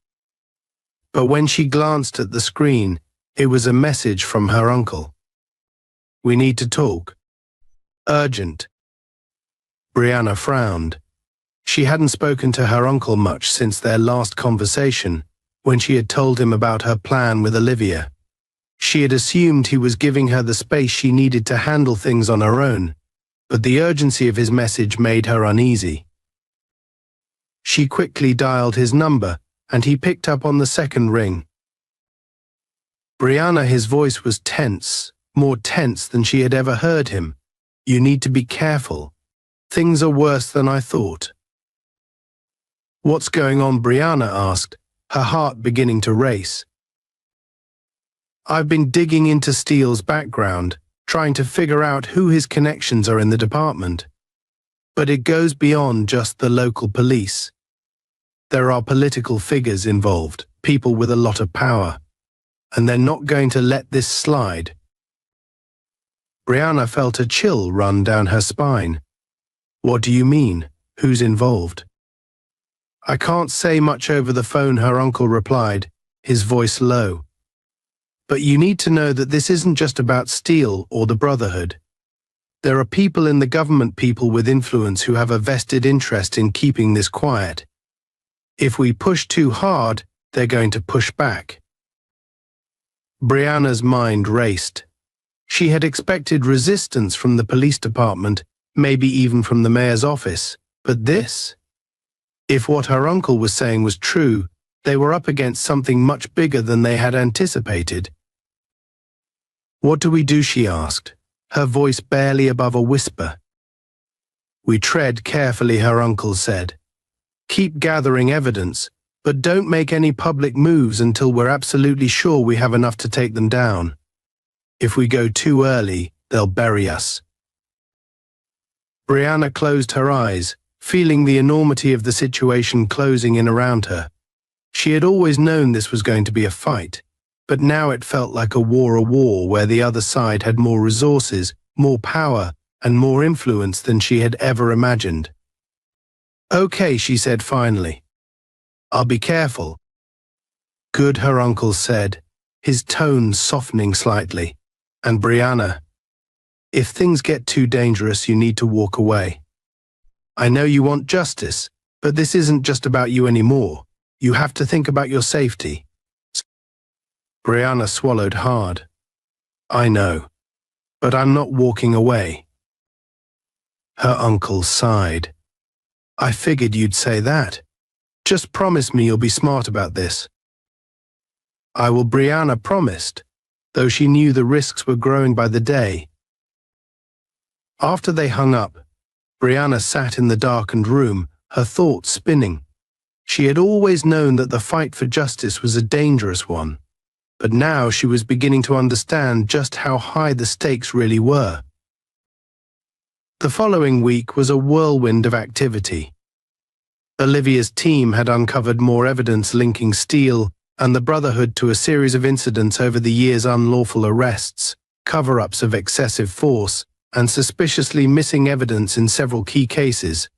But when she glanced at the screen, it was a message from her uncle. We need to talk. Urgent. Brianna frowned. She hadn't spoken to her uncle much since their last conversation, when she had told him about her plan with Olivia. She had assumed he was giving her the space she needed to handle things on her own, but the urgency of his message made her uneasy. She quickly dialed his number, and he picked up on the second ring. Brianna, his voice was tense, more tense than she had ever heard him. You need to be careful. Things are worse than I thought. What's going on? Brianna asked, her heart beginning to race. I've been digging into Steele's background, trying to figure out who his connections are in the department. But it goes beyond just the local police. There are political figures involved, people with a lot of power, and they're not going to let this slide. Brianna felt a chill run down her spine. What do you mean? Who's involved? I can't say much over the phone, her uncle replied, his voice low. But you need to know that this isn't just about Steele or the Brotherhood. There are people in the government, people with influence who have a vested interest in keeping this quiet. If we push too hard, they're going to push back. Brianna's mind raced. She had expected resistance from the police department, maybe even from the mayor's office, but this? If what her uncle was saying was true, they were up against something much bigger than they had anticipated. What do we do? She asked, her voice barely above a whisper. We tread carefully, her uncle said. Keep gathering evidence, but don't make any public moves until we're absolutely sure we have enough to take them down. If we go too early, they'll bury us. Brianna closed her eyes, feeling the enormity of the situation closing in around her. She had always known this was going to be a fight, but now it felt like a war where the other side had more resources, more power, and more influence than she had ever imagined. Okay, she said finally. I'll be careful. Good, her uncle said, his tone softening slightly. And Brianna, if things get too dangerous, you need to walk away. I know you want justice, but this isn't just about you anymore. You have to think about your safety. Brianna swallowed hard. I know, but I'm not walking away. Her uncle sighed. I figured you'd say that. Just promise me you'll be smart about this. I will, Brianna promised, though she knew the risks were growing by the day. After they hung up, Brianna sat in the darkened room, her thoughts spinning. She had always known that the fight for justice was a dangerous one, but now she was beginning to understand just how high the stakes really were. The following week was a whirlwind of activity. Olivia's team had uncovered more evidence linking Steele and the Brotherhood to a series of incidents over the years: unlawful arrests, cover-ups of excessive force, and suspiciously missing evidence in several key cases.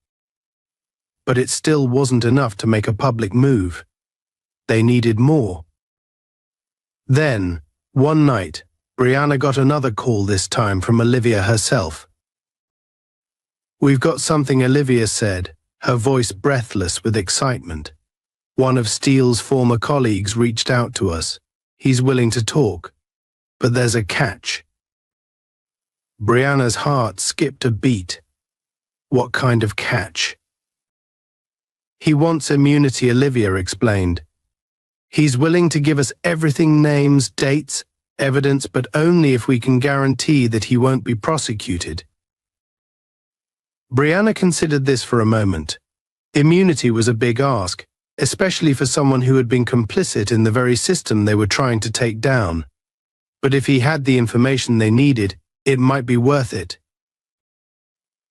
But it still wasn't enough to make a public move. They needed more. Then, one night, Brianna got another call, this time from Olivia herself. We've got something, Olivia said, her voice breathless with excitement. One of Steele's former colleagues reached out to us. He's willing to talk, but there's a catch. Brianna's heart skipped a beat. What kind of catch? He wants immunity, Olivia explained. He's willing to give us everything: names, dates, evidence, but only if we can guarantee that he won't be prosecuted. Brianna considered this for a moment. Immunity was a big ask, especially for someone who had been complicit in the very system they were trying to take down. But if he had the information they needed, it might be worth it.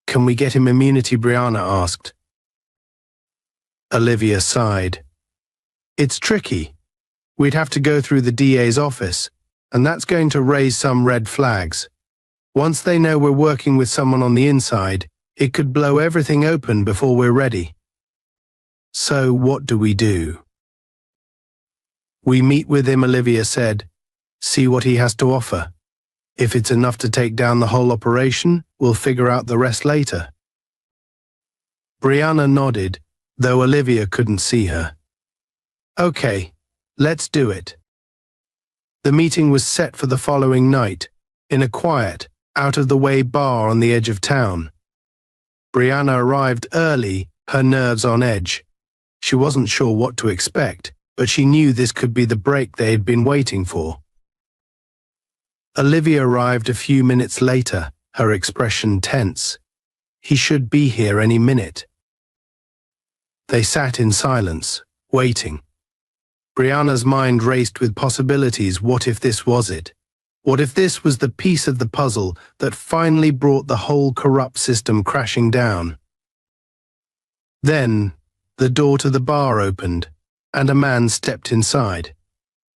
Can we get him immunity? Brianna asked. Olivia sighed. It's tricky. We'd have to go through the DA's office, and that's going to raise some red flags. Once they know we're working with someone on the inside, it could blow everything open before we're ready. So what do we do? We meet with him, Olivia said. See what he has to offer. If it's enough to take down the whole operation, we'll figure out the rest later. Brianna nodded, though Olivia couldn't see her. Okay, let's do it. The meeting was set for the following night, in a quiet, out-of-the-way bar on the edge of town. Brianna arrived early, her nerves on edge. She wasn't sure what to expect, but she knew this could be the break they had been waiting for. Olivia arrived a few minutes later, her expression tense. He should be here any minute. They sat in silence, waiting. Brianna's mind raced with possibilities. What if this was it? What if this was the piece of the puzzle that finally brought the whole corrupt system crashing down? Then, the door to the bar opened, and a man stepped inside.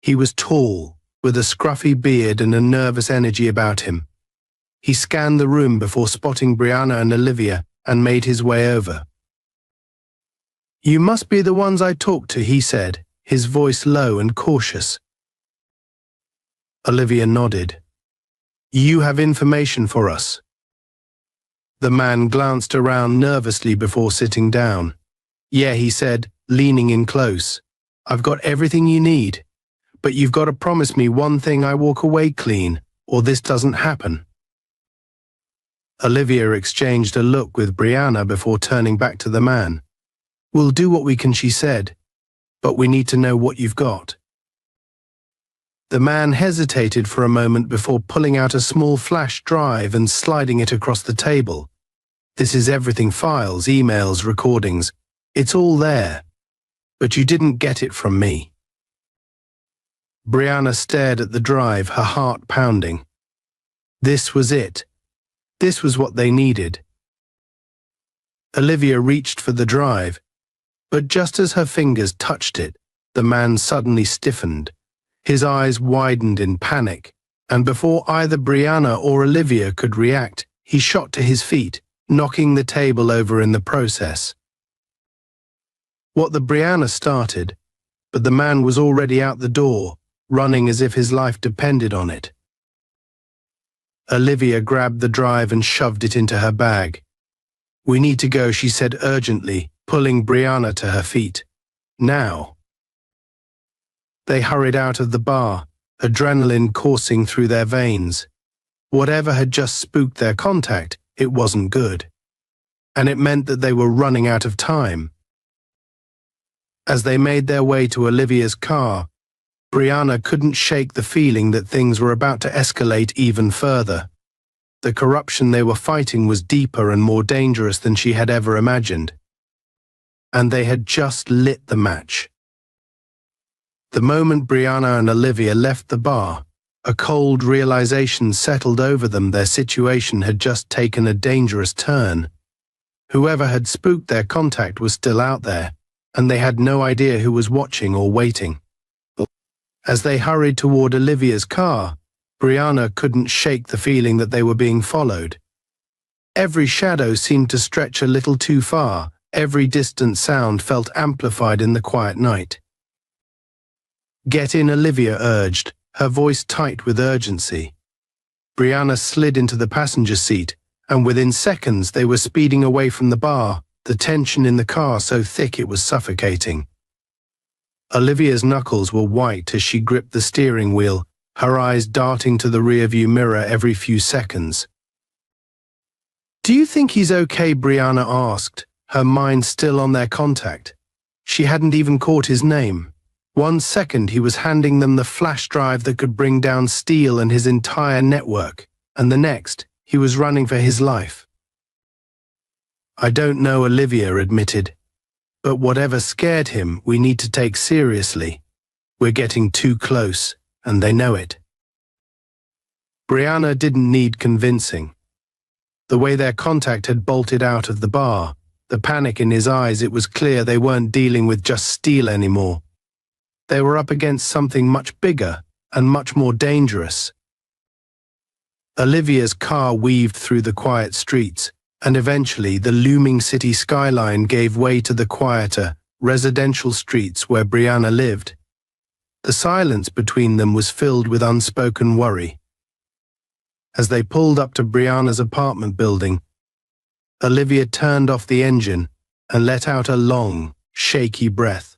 He was tall, with a scruffy beard and a nervous energy about him. He scanned the room before spotting Brianna and Olivia and made his way over. You must be the ones I talked to, he said, his voice low and cautious. Olivia nodded. You have information for us. The man glanced around nervously before sitting down. Yeah, he said, leaning in close. I've got everything you need, but you've got to promise me one thing: I walk away clean, or this doesn't happen. Olivia exchanged a look with Brianna before turning back to the man. We'll do what we can, she said, but we need to know what you've got. The man hesitated for a moment before pulling out a small flash drive and sliding it across the table. This is everything: files, emails, recordings. It's all there. But you didn't get it from me. Brianna stared at the drive, her heart pounding. This was it. This was what they needed. Olivia reached for the drive, but just as her fingers touched it, the man suddenly stiffened. His eyes widened in panic, and before either Brianna or Olivia could react, he shot to his feet, knocking the table over in the process. What the Brianna started, but the man was already out the door, running as if his life depended on it. Olivia grabbed the drive and shoved it into her bag. "We need to go," she said urgently, pulling Brianna to her feet. "Now." They hurried out of the bar, adrenaline coursing through their veins. Whatever had just spooked their contact, it wasn't good. And it meant that they were running out of time. As they made their way to Olivia's car, Brianna couldn't shake the feeling that things were about to escalate even further. The corruption they were fighting was deeper and more dangerous than she had ever imagined. And they had just lit the match. The moment Brianna and Olivia left the bar, a cold realization settled over them. Their situation had just taken a dangerous turn. Whoever had spooked their contact was still out there, and they had no idea who was watching or waiting. As they hurried toward Olivia's car, Brianna couldn't shake the feeling that they were being followed. Every shadow seemed to stretch a little too far. Every distant sound felt amplified in the quiet night. "Get in," Olivia urged, her voice tight with urgency. Brianna slid into the passenger seat, and within seconds they were speeding away from the bar, the tension in the car so thick it was suffocating. Olivia's knuckles were white as she gripped the steering wheel, her eyes darting to the rearview mirror every few seconds. "Do you think he's okay?" Brianna asked, her mind still on their contact. She hadn't even caught his name. 1 second he was handing them the flash drive that could bring down Steele and his entire network, and the next, he was running for his life. "I don't know," Olivia admitted. "But whatever scared him, we need to take seriously. We're getting too close, and they know it." Brianna didn't need convincing. The way their contact had bolted out of the bar, the panic in his eyes, it was clear they weren't dealing with just Steele anymore. They were up against something much bigger and much more dangerous. Olivia's car weaved through the quiet streets, and eventually the looming city skyline gave way to the quieter, residential streets where Brianna lived. The silence between them was filled with unspoken worry. As they pulled up to Brianna's apartment building, Olivia turned off the engine and let out a long, shaky breath.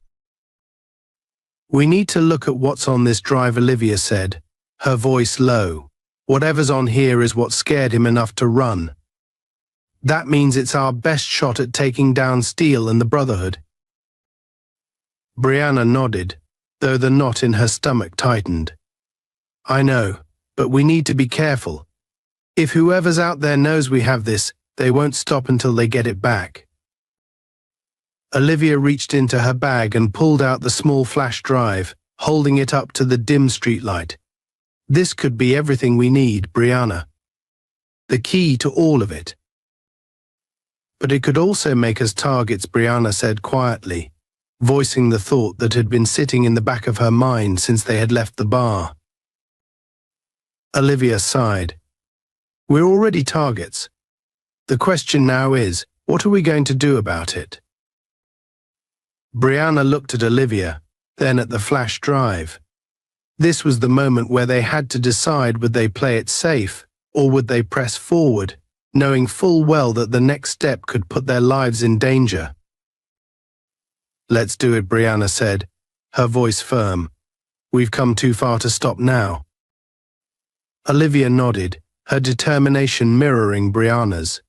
"We need to look at what's on this drive," Olivia said, her voice low. "Whatever's on here is what scared him enough to run. That means it's our best shot at taking down Steele and the Brotherhood." Brianna nodded, though the knot in her stomach tightened. "I know, but we need to be careful. If whoever's out there knows we have this, they won't stop until they get it back." Olivia reached into her bag and pulled out the small flash drive, holding it up to the dim streetlight. "This could be everything we need, Brianna. The key to all of it." "But it could also make us targets," Brianna said quietly, voicing the thought that had been sitting in the back of her mind since they had left the bar. Olivia sighed. "We're already targets. The question now is, what are we going to do about it?" Brianna looked at Olivia, then at the flash drive. This was the moment where they had to decide, would they play it safe, or would they press forward, knowing full well that the next step could put their lives in danger. "Let's do it," Brianna said, her voice firm. "We've come too far to stop now." Olivia nodded, her determination mirroring Brianna's.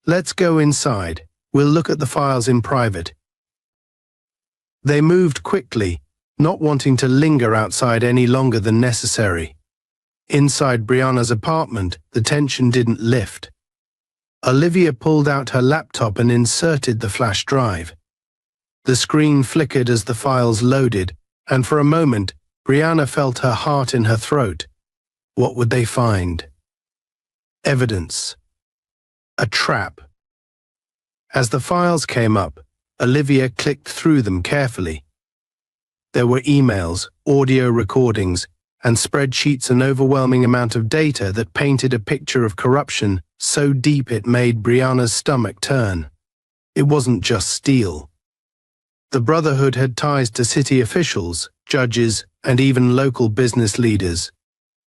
"Let's go inside. We'll look at the files in private." They moved quickly, not wanting to linger outside any longer than necessary. Inside Brianna's apartment, the tension didn't lift. Olivia pulled out her laptop and inserted the flash drive. The screen flickered as the files loaded, and for a moment, Brianna felt her heart in her throat. What would they find? Evidence. A trap. As the files came up, Olivia clicked through them carefully. There were emails, audio recordings, and spreadsheets, an overwhelming amount of data that painted a picture of corruption so deep it made Brianna's stomach turn. It wasn't just Steele. The Brotherhood had ties to city officials, judges, and even local business leaders.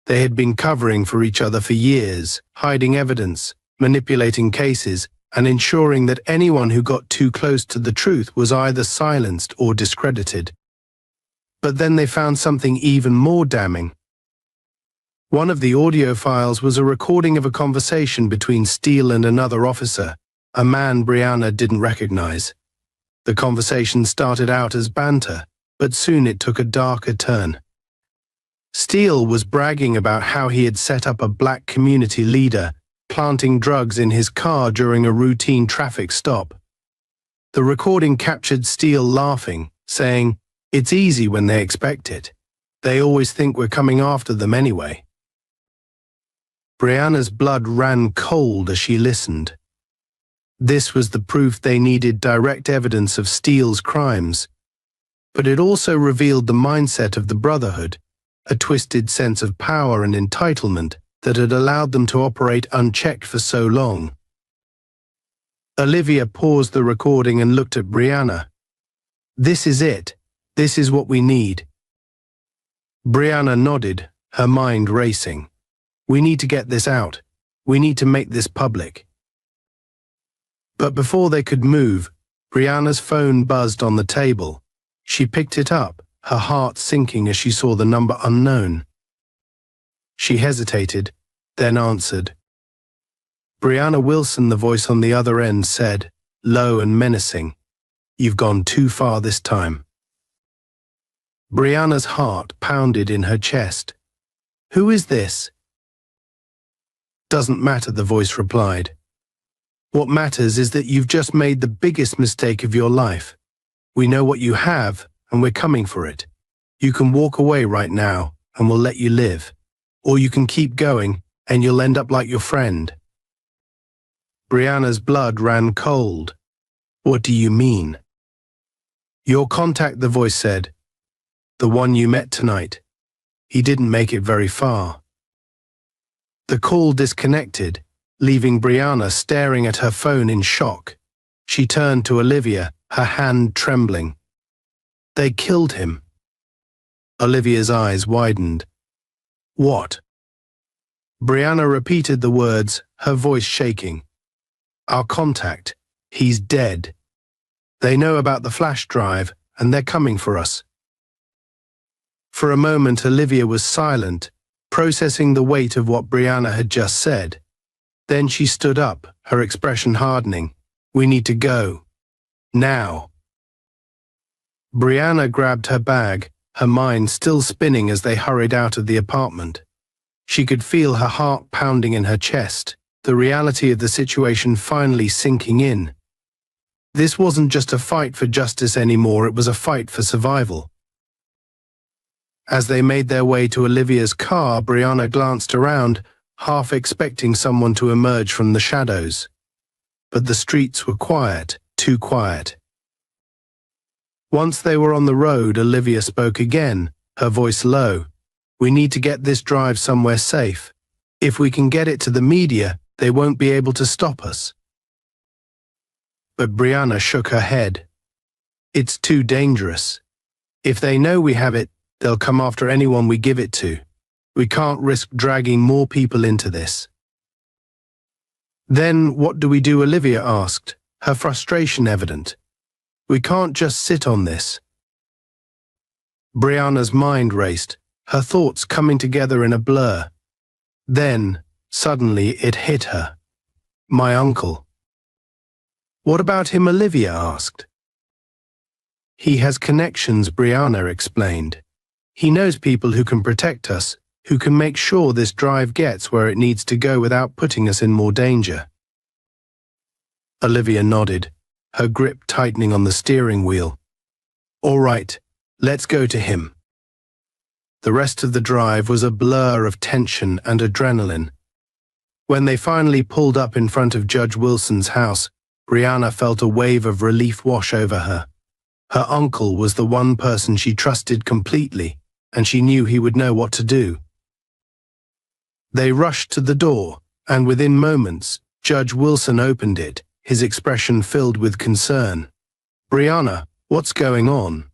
They had been covering for each other for years, hiding evidence, manipulating cases, and ensuring that anyone who got too close to the truth was either silenced or discredited. But then they found something even more damning. One of the audio files was a recording of a conversation between Steele and another officer, a man Brianna didn't recognize. The conversation started out as banter, but soon it took a darker turn. Steele was bragging about how he had set up a black community leader, planting drugs in his car during a routine traffic stop. The recording captured Steele laughing, saying, "It's easy when they expect it. They always think we're coming after them anyway." Brianna's blood ran cold as she listened. This was the proof they needed, direct evidence of Steele's crimes. But it also revealed the mindset of the Brotherhood, a twisted sense of power and entitlement that had allowed them to operate unchecked for so long. Olivia paused the recording and looked at Brianna. "This is it. This is what we need." Brianna nodded, her mind racing. "We need to get this out. We need to make this public." But before they could move, Brianna's phone buzzed on the table. She picked it up, her heart sinking as she saw the number unknown. She hesitated, then answered. Brianna Wilson, the voice on the other end, said, low and menacing, "You've gone too far this time." Brianna's heart pounded in her chest. "Who is this?" "Doesn't matter," the voice replied. "What matters is that you've just made the biggest mistake of your life. We know what you have, and we're coming for it. You can walk away right now, and we'll let you live. Or you can keep going, and you'll end up like your friend." Brianna's blood ran cold. "What do you mean?" "Your contact," the voice said. "The one you met tonight. He didn't make it very far." The call disconnected, leaving Brianna staring at her phone in shock. She turned to Olivia, her hand trembling. "They killed him." Olivia's eyes widened. "What?" Brianna repeated the words, her voice shaking. "Our contact. He's dead. They know about the flash drive, and they're coming for us." For a moment, Olivia was silent, processing the weight of what Brianna had just said. Then she stood up, her expression hardening. "We need to go. Now." Brianna grabbed her bag, her mind still spinning as they hurried out of the apartment. She could feel her heart pounding in her chest, the reality of the situation finally sinking in. This wasn't just a fight for justice anymore, it was a fight for survival. As they made their way to Olivia's car, Brianna glanced around, half expecting someone to emerge from the shadows. But the streets were quiet, too quiet. Once they were on the road, Olivia spoke again, her voice low. "We need to get this drive somewhere safe. If we can get it to the media, they won't be able to stop us." But Brianna shook her head. "It's too dangerous. If they know we have it, they'll come after anyone we give it to. We can't risk dragging more people into this." "Then what do we do?" Olivia asked, her frustration evident. "We can't just sit on this." Brianna's mind raced, her thoughts coming together in a blur. Then, suddenly, it hit her. "My uncle." "What about him?" Olivia asked. He has connections, Brianna explained. He knows people who can protect us, who can make sure this drive gets where it needs to go without putting us in more danger. Olivia nodded, her grip tightening on the steering wheel. All right, let's go to him. The rest of the drive was a blur of tension and adrenaline. When they finally pulled up in front of Judge Wilson's house, Brianna felt a wave of relief wash over her. Her uncle was the one person she trusted completely, and she knew he would know what to do. They rushed to the door, and within moments, Judge Wilson opened it, his expression filled with concern. Brianna, what's going on?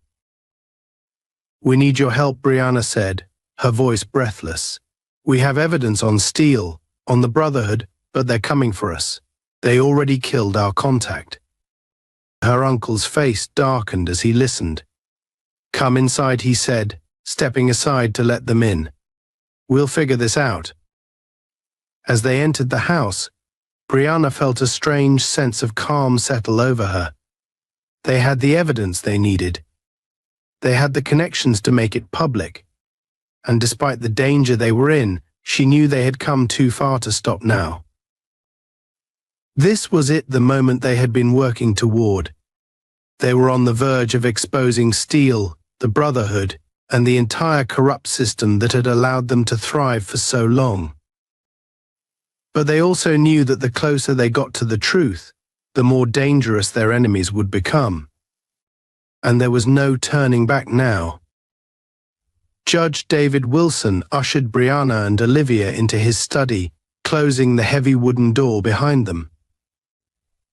We need your help, Brianna said, her voice breathless. We have evidence on Steele, on the Brotherhood, but they're coming for us. They already killed our contact. Her uncle's face darkened as he listened. Come inside, he said, stepping aside to let them in. We'll figure this out. As they entered the house, Brianna felt a strange sense of calm settle over her. They had the evidence they needed. They had the connections to make it public. And despite the danger they were in, she knew they had come too far to stop now. This was it, the moment they had been working toward. They were on the verge of exposing Steele, the Brotherhood, and the entire corrupt system that had allowed them to thrive for so long. But they also knew that the closer they got to the truth, the more dangerous their enemies would become. And there was no turning back now. Judge David Wilson ushered Brianna and Olivia into his study, closing the heavy wooden door behind them.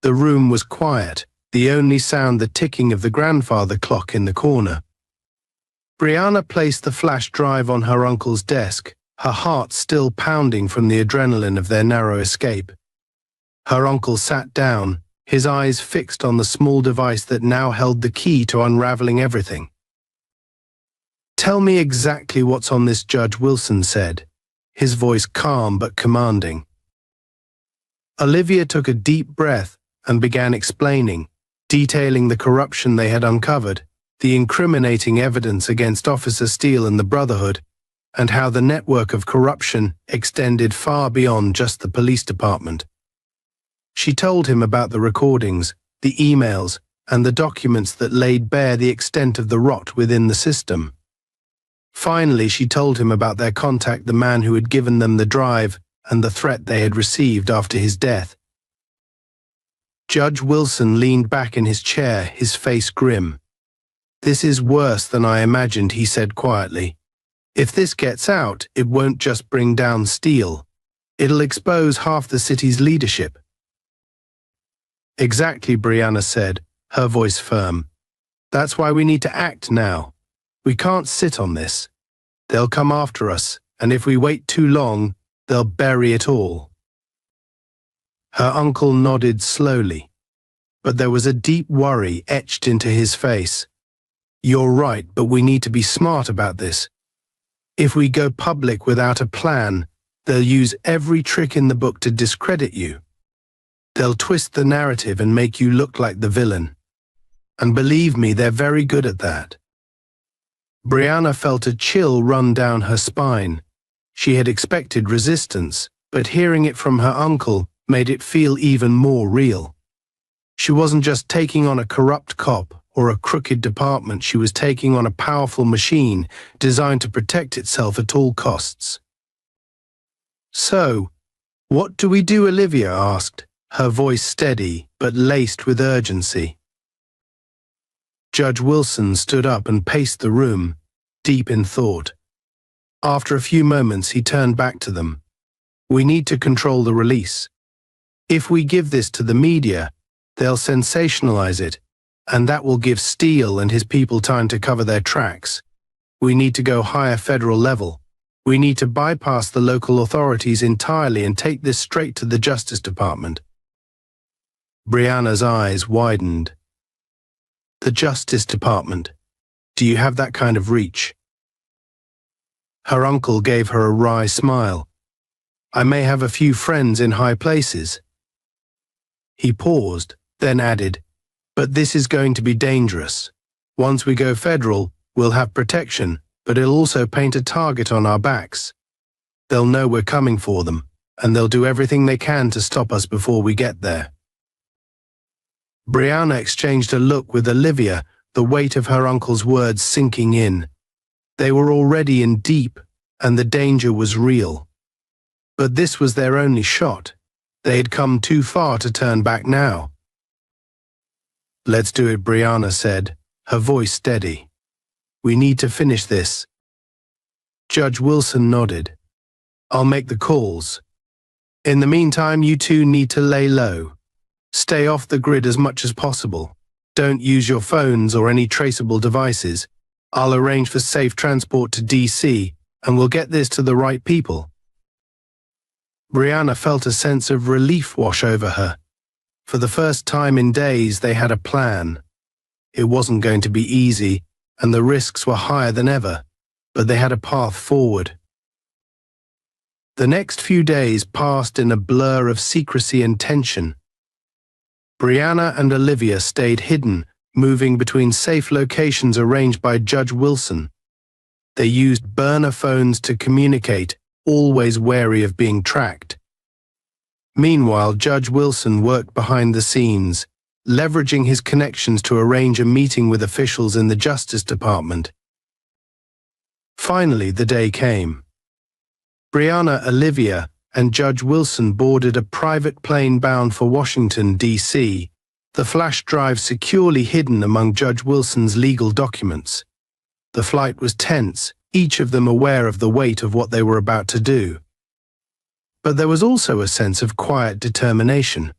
The room was quiet, the only sound the ticking of the grandfather clock in the corner. Brianna placed the flash drive on her uncle's desk, her heart still pounding from the adrenaline of their narrow escape. Her uncle sat down, his eyes fixed on the small device that now held the key to unraveling everything. Tell me exactly what's on this, Judge Wilson said, his voice calm but commanding. Olivia took a deep breath and began explaining, detailing the corruption they had uncovered, the incriminating evidence against Officer Steele and the Brotherhood, and how the network of corruption extended far beyond just the police department. She told him about the recordings, the emails, and the documents that laid bare the extent of the rot within the system. Finally, she told him about their contact, the man who had given them the drive, and the threat they had received after his death. Judge Wilson leaned back in his chair, his face grim. This is worse than I imagined, he said quietly. If this gets out, it won't just bring down Steele. It'll expose half the city's leadership. Exactly, Brianna said, her voice firm. That's why we need to act now. We can't sit on this. They'll come after us, and if we wait too long, they'll bury it all. Her uncle nodded slowly, but there was a deep worry etched into his face. You're right, but we need to be smart about this. If we go public without a plan, they'll use every trick in the book to discredit you. They'll twist the narrative and make you look like the villain. And believe me, they're very good at that. Brianna felt a chill run down her spine. She had expected resistance, but hearing it from her uncle made it feel even more real. She wasn't just taking on a corrupt cop or a crooked department, she was taking on a powerful machine designed to protect itself at all costs. So, what do we do, Olivia asked, her voice steady but laced with urgency. Judge Wilson stood up and paced the room, deep in thought. After a few moments, he turned back to them. We need to control the release. If we give this to the media, they'll sensationalize it, and that will give Steele and his people time to cover their tracks. We need to go higher federal level. We need to bypass the local authorities entirely and take this straight to the Justice Department. Brianna's eyes widened. The Justice Department. Do you have that kind of reach? Her uncle gave her a wry smile. I may have a few friends in high places. He paused, then added, but this is going to be dangerous. Once we go federal, we'll have protection, but it'll also paint a target on our backs. They'll know we're coming for them, and they'll do everything they can to stop us before we get there." Brianna exchanged a look with Olivia, the weight of her uncle's words sinking in. They were already in deep, and the danger was real. But this was their only shot. They had come too far to turn back now. "Let's do it," Brianna said, her voice steady. "We need to finish this." Judge Wilson nodded. "I'll make the calls. In the meantime, you two need to lay low. Stay off the grid as much as possible. Don't use your phones or any traceable devices. I'll arrange for safe transport to DC, and we'll get this to the right people." Brianna felt a sense of relief wash over her. For the first time in days, they had a plan. It wasn't going to be easy, and the risks were higher than ever, but they had a path forward. The next few days passed in a blur of secrecy and tension. Brianna and Olivia stayed hidden, moving between safe locations arranged by Judge Wilson. They used burner phones to communicate, always wary of being tracked. Meanwhile, Judge Wilson worked behind the scenes, leveraging his connections to arrange a meeting with officials in the Justice Department. Finally, the day came. Brianna, Olivia, and Judge Wilson boarded a private plane bound for Washington, D.C., the flash drive securely hidden among Judge Wilson's legal documents. The flight was tense, each of them aware of the weight of what they were about to do. But there was also a sense of quiet determination.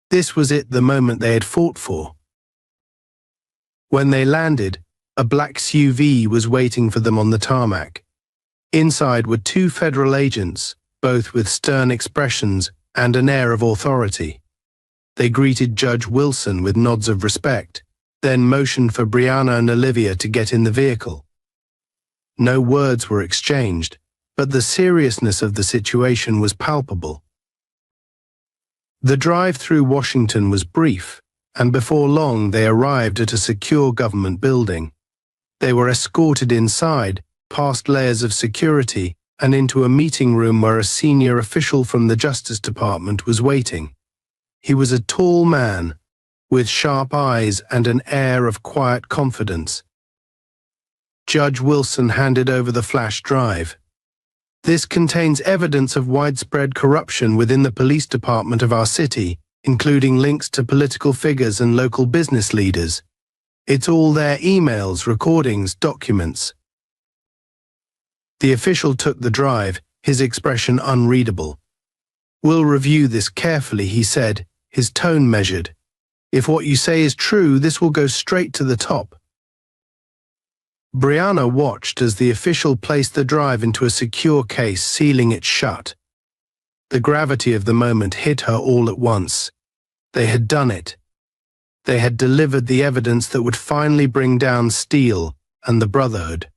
This was it, the moment they had fought for. When they landed, a black SUV was waiting for them on the tarmac. Inside were two federal agents, both with stern expressions and an air of authority. They greeted Judge Wilson with nods of respect, then motioned for Brianna and Olivia to get in the vehicle. No words were exchanged, but the seriousness of the situation was palpable. The drive through Washington was brief, and before long they arrived at a secure government building. They were escorted inside, past layers of security, and into a meeting room where a senior official from the Justice Department was waiting. He was a tall man, with sharp eyes and an air of quiet confidence. Judge Wilson handed over the flash drive. "This contains evidence of widespread corruption within the police department of our city, including links to political figures and local business leaders. It's all their emails, recordings, documents." The official took the drive, his expression unreadable. "We'll review this carefully," he said, his tone measured. "If what you say is true, this will go straight to the top." Brianna watched as the official placed the drive into a secure case, sealing it shut. The gravity of the moment hit her all at once. They had done it. They had delivered the evidence that would finally bring down Steele and the Brotherhood.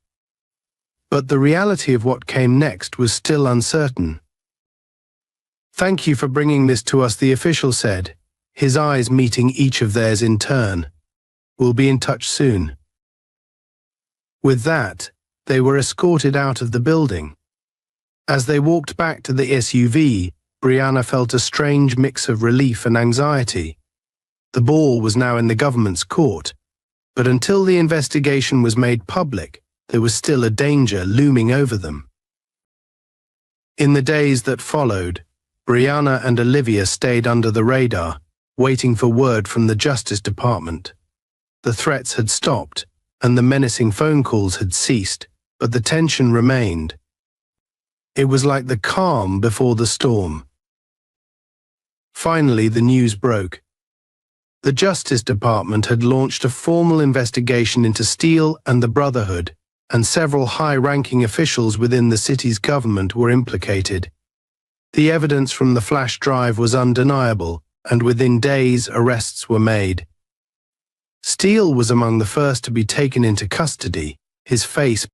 But the reality of what came next was still uncertain. "Thank you for bringing this to us," the official said, his eyes meeting each of theirs in turn. "We'll be in touch soon." With that, they were escorted out of the building. As they walked back to the SUV, Brianna felt a strange mix of relief and anxiety. The ball was now in the government's court, but until the investigation was made public, there was still a danger looming over them. In the days that followed, Brianna and Olivia stayed under the radar, waiting for word from the Justice Department. The threats had stopped, and the menacing phone calls had ceased, but the tension remained. It was like the calm before the storm. Finally, the news broke. The Justice Department had launched a formal investigation into Steele and the Brotherhood, and several high-ranking officials within the city's government were implicated. The evidence from the flash drive was undeniable, and within days arrests were made. Steele was among the first to be taken into custody, his face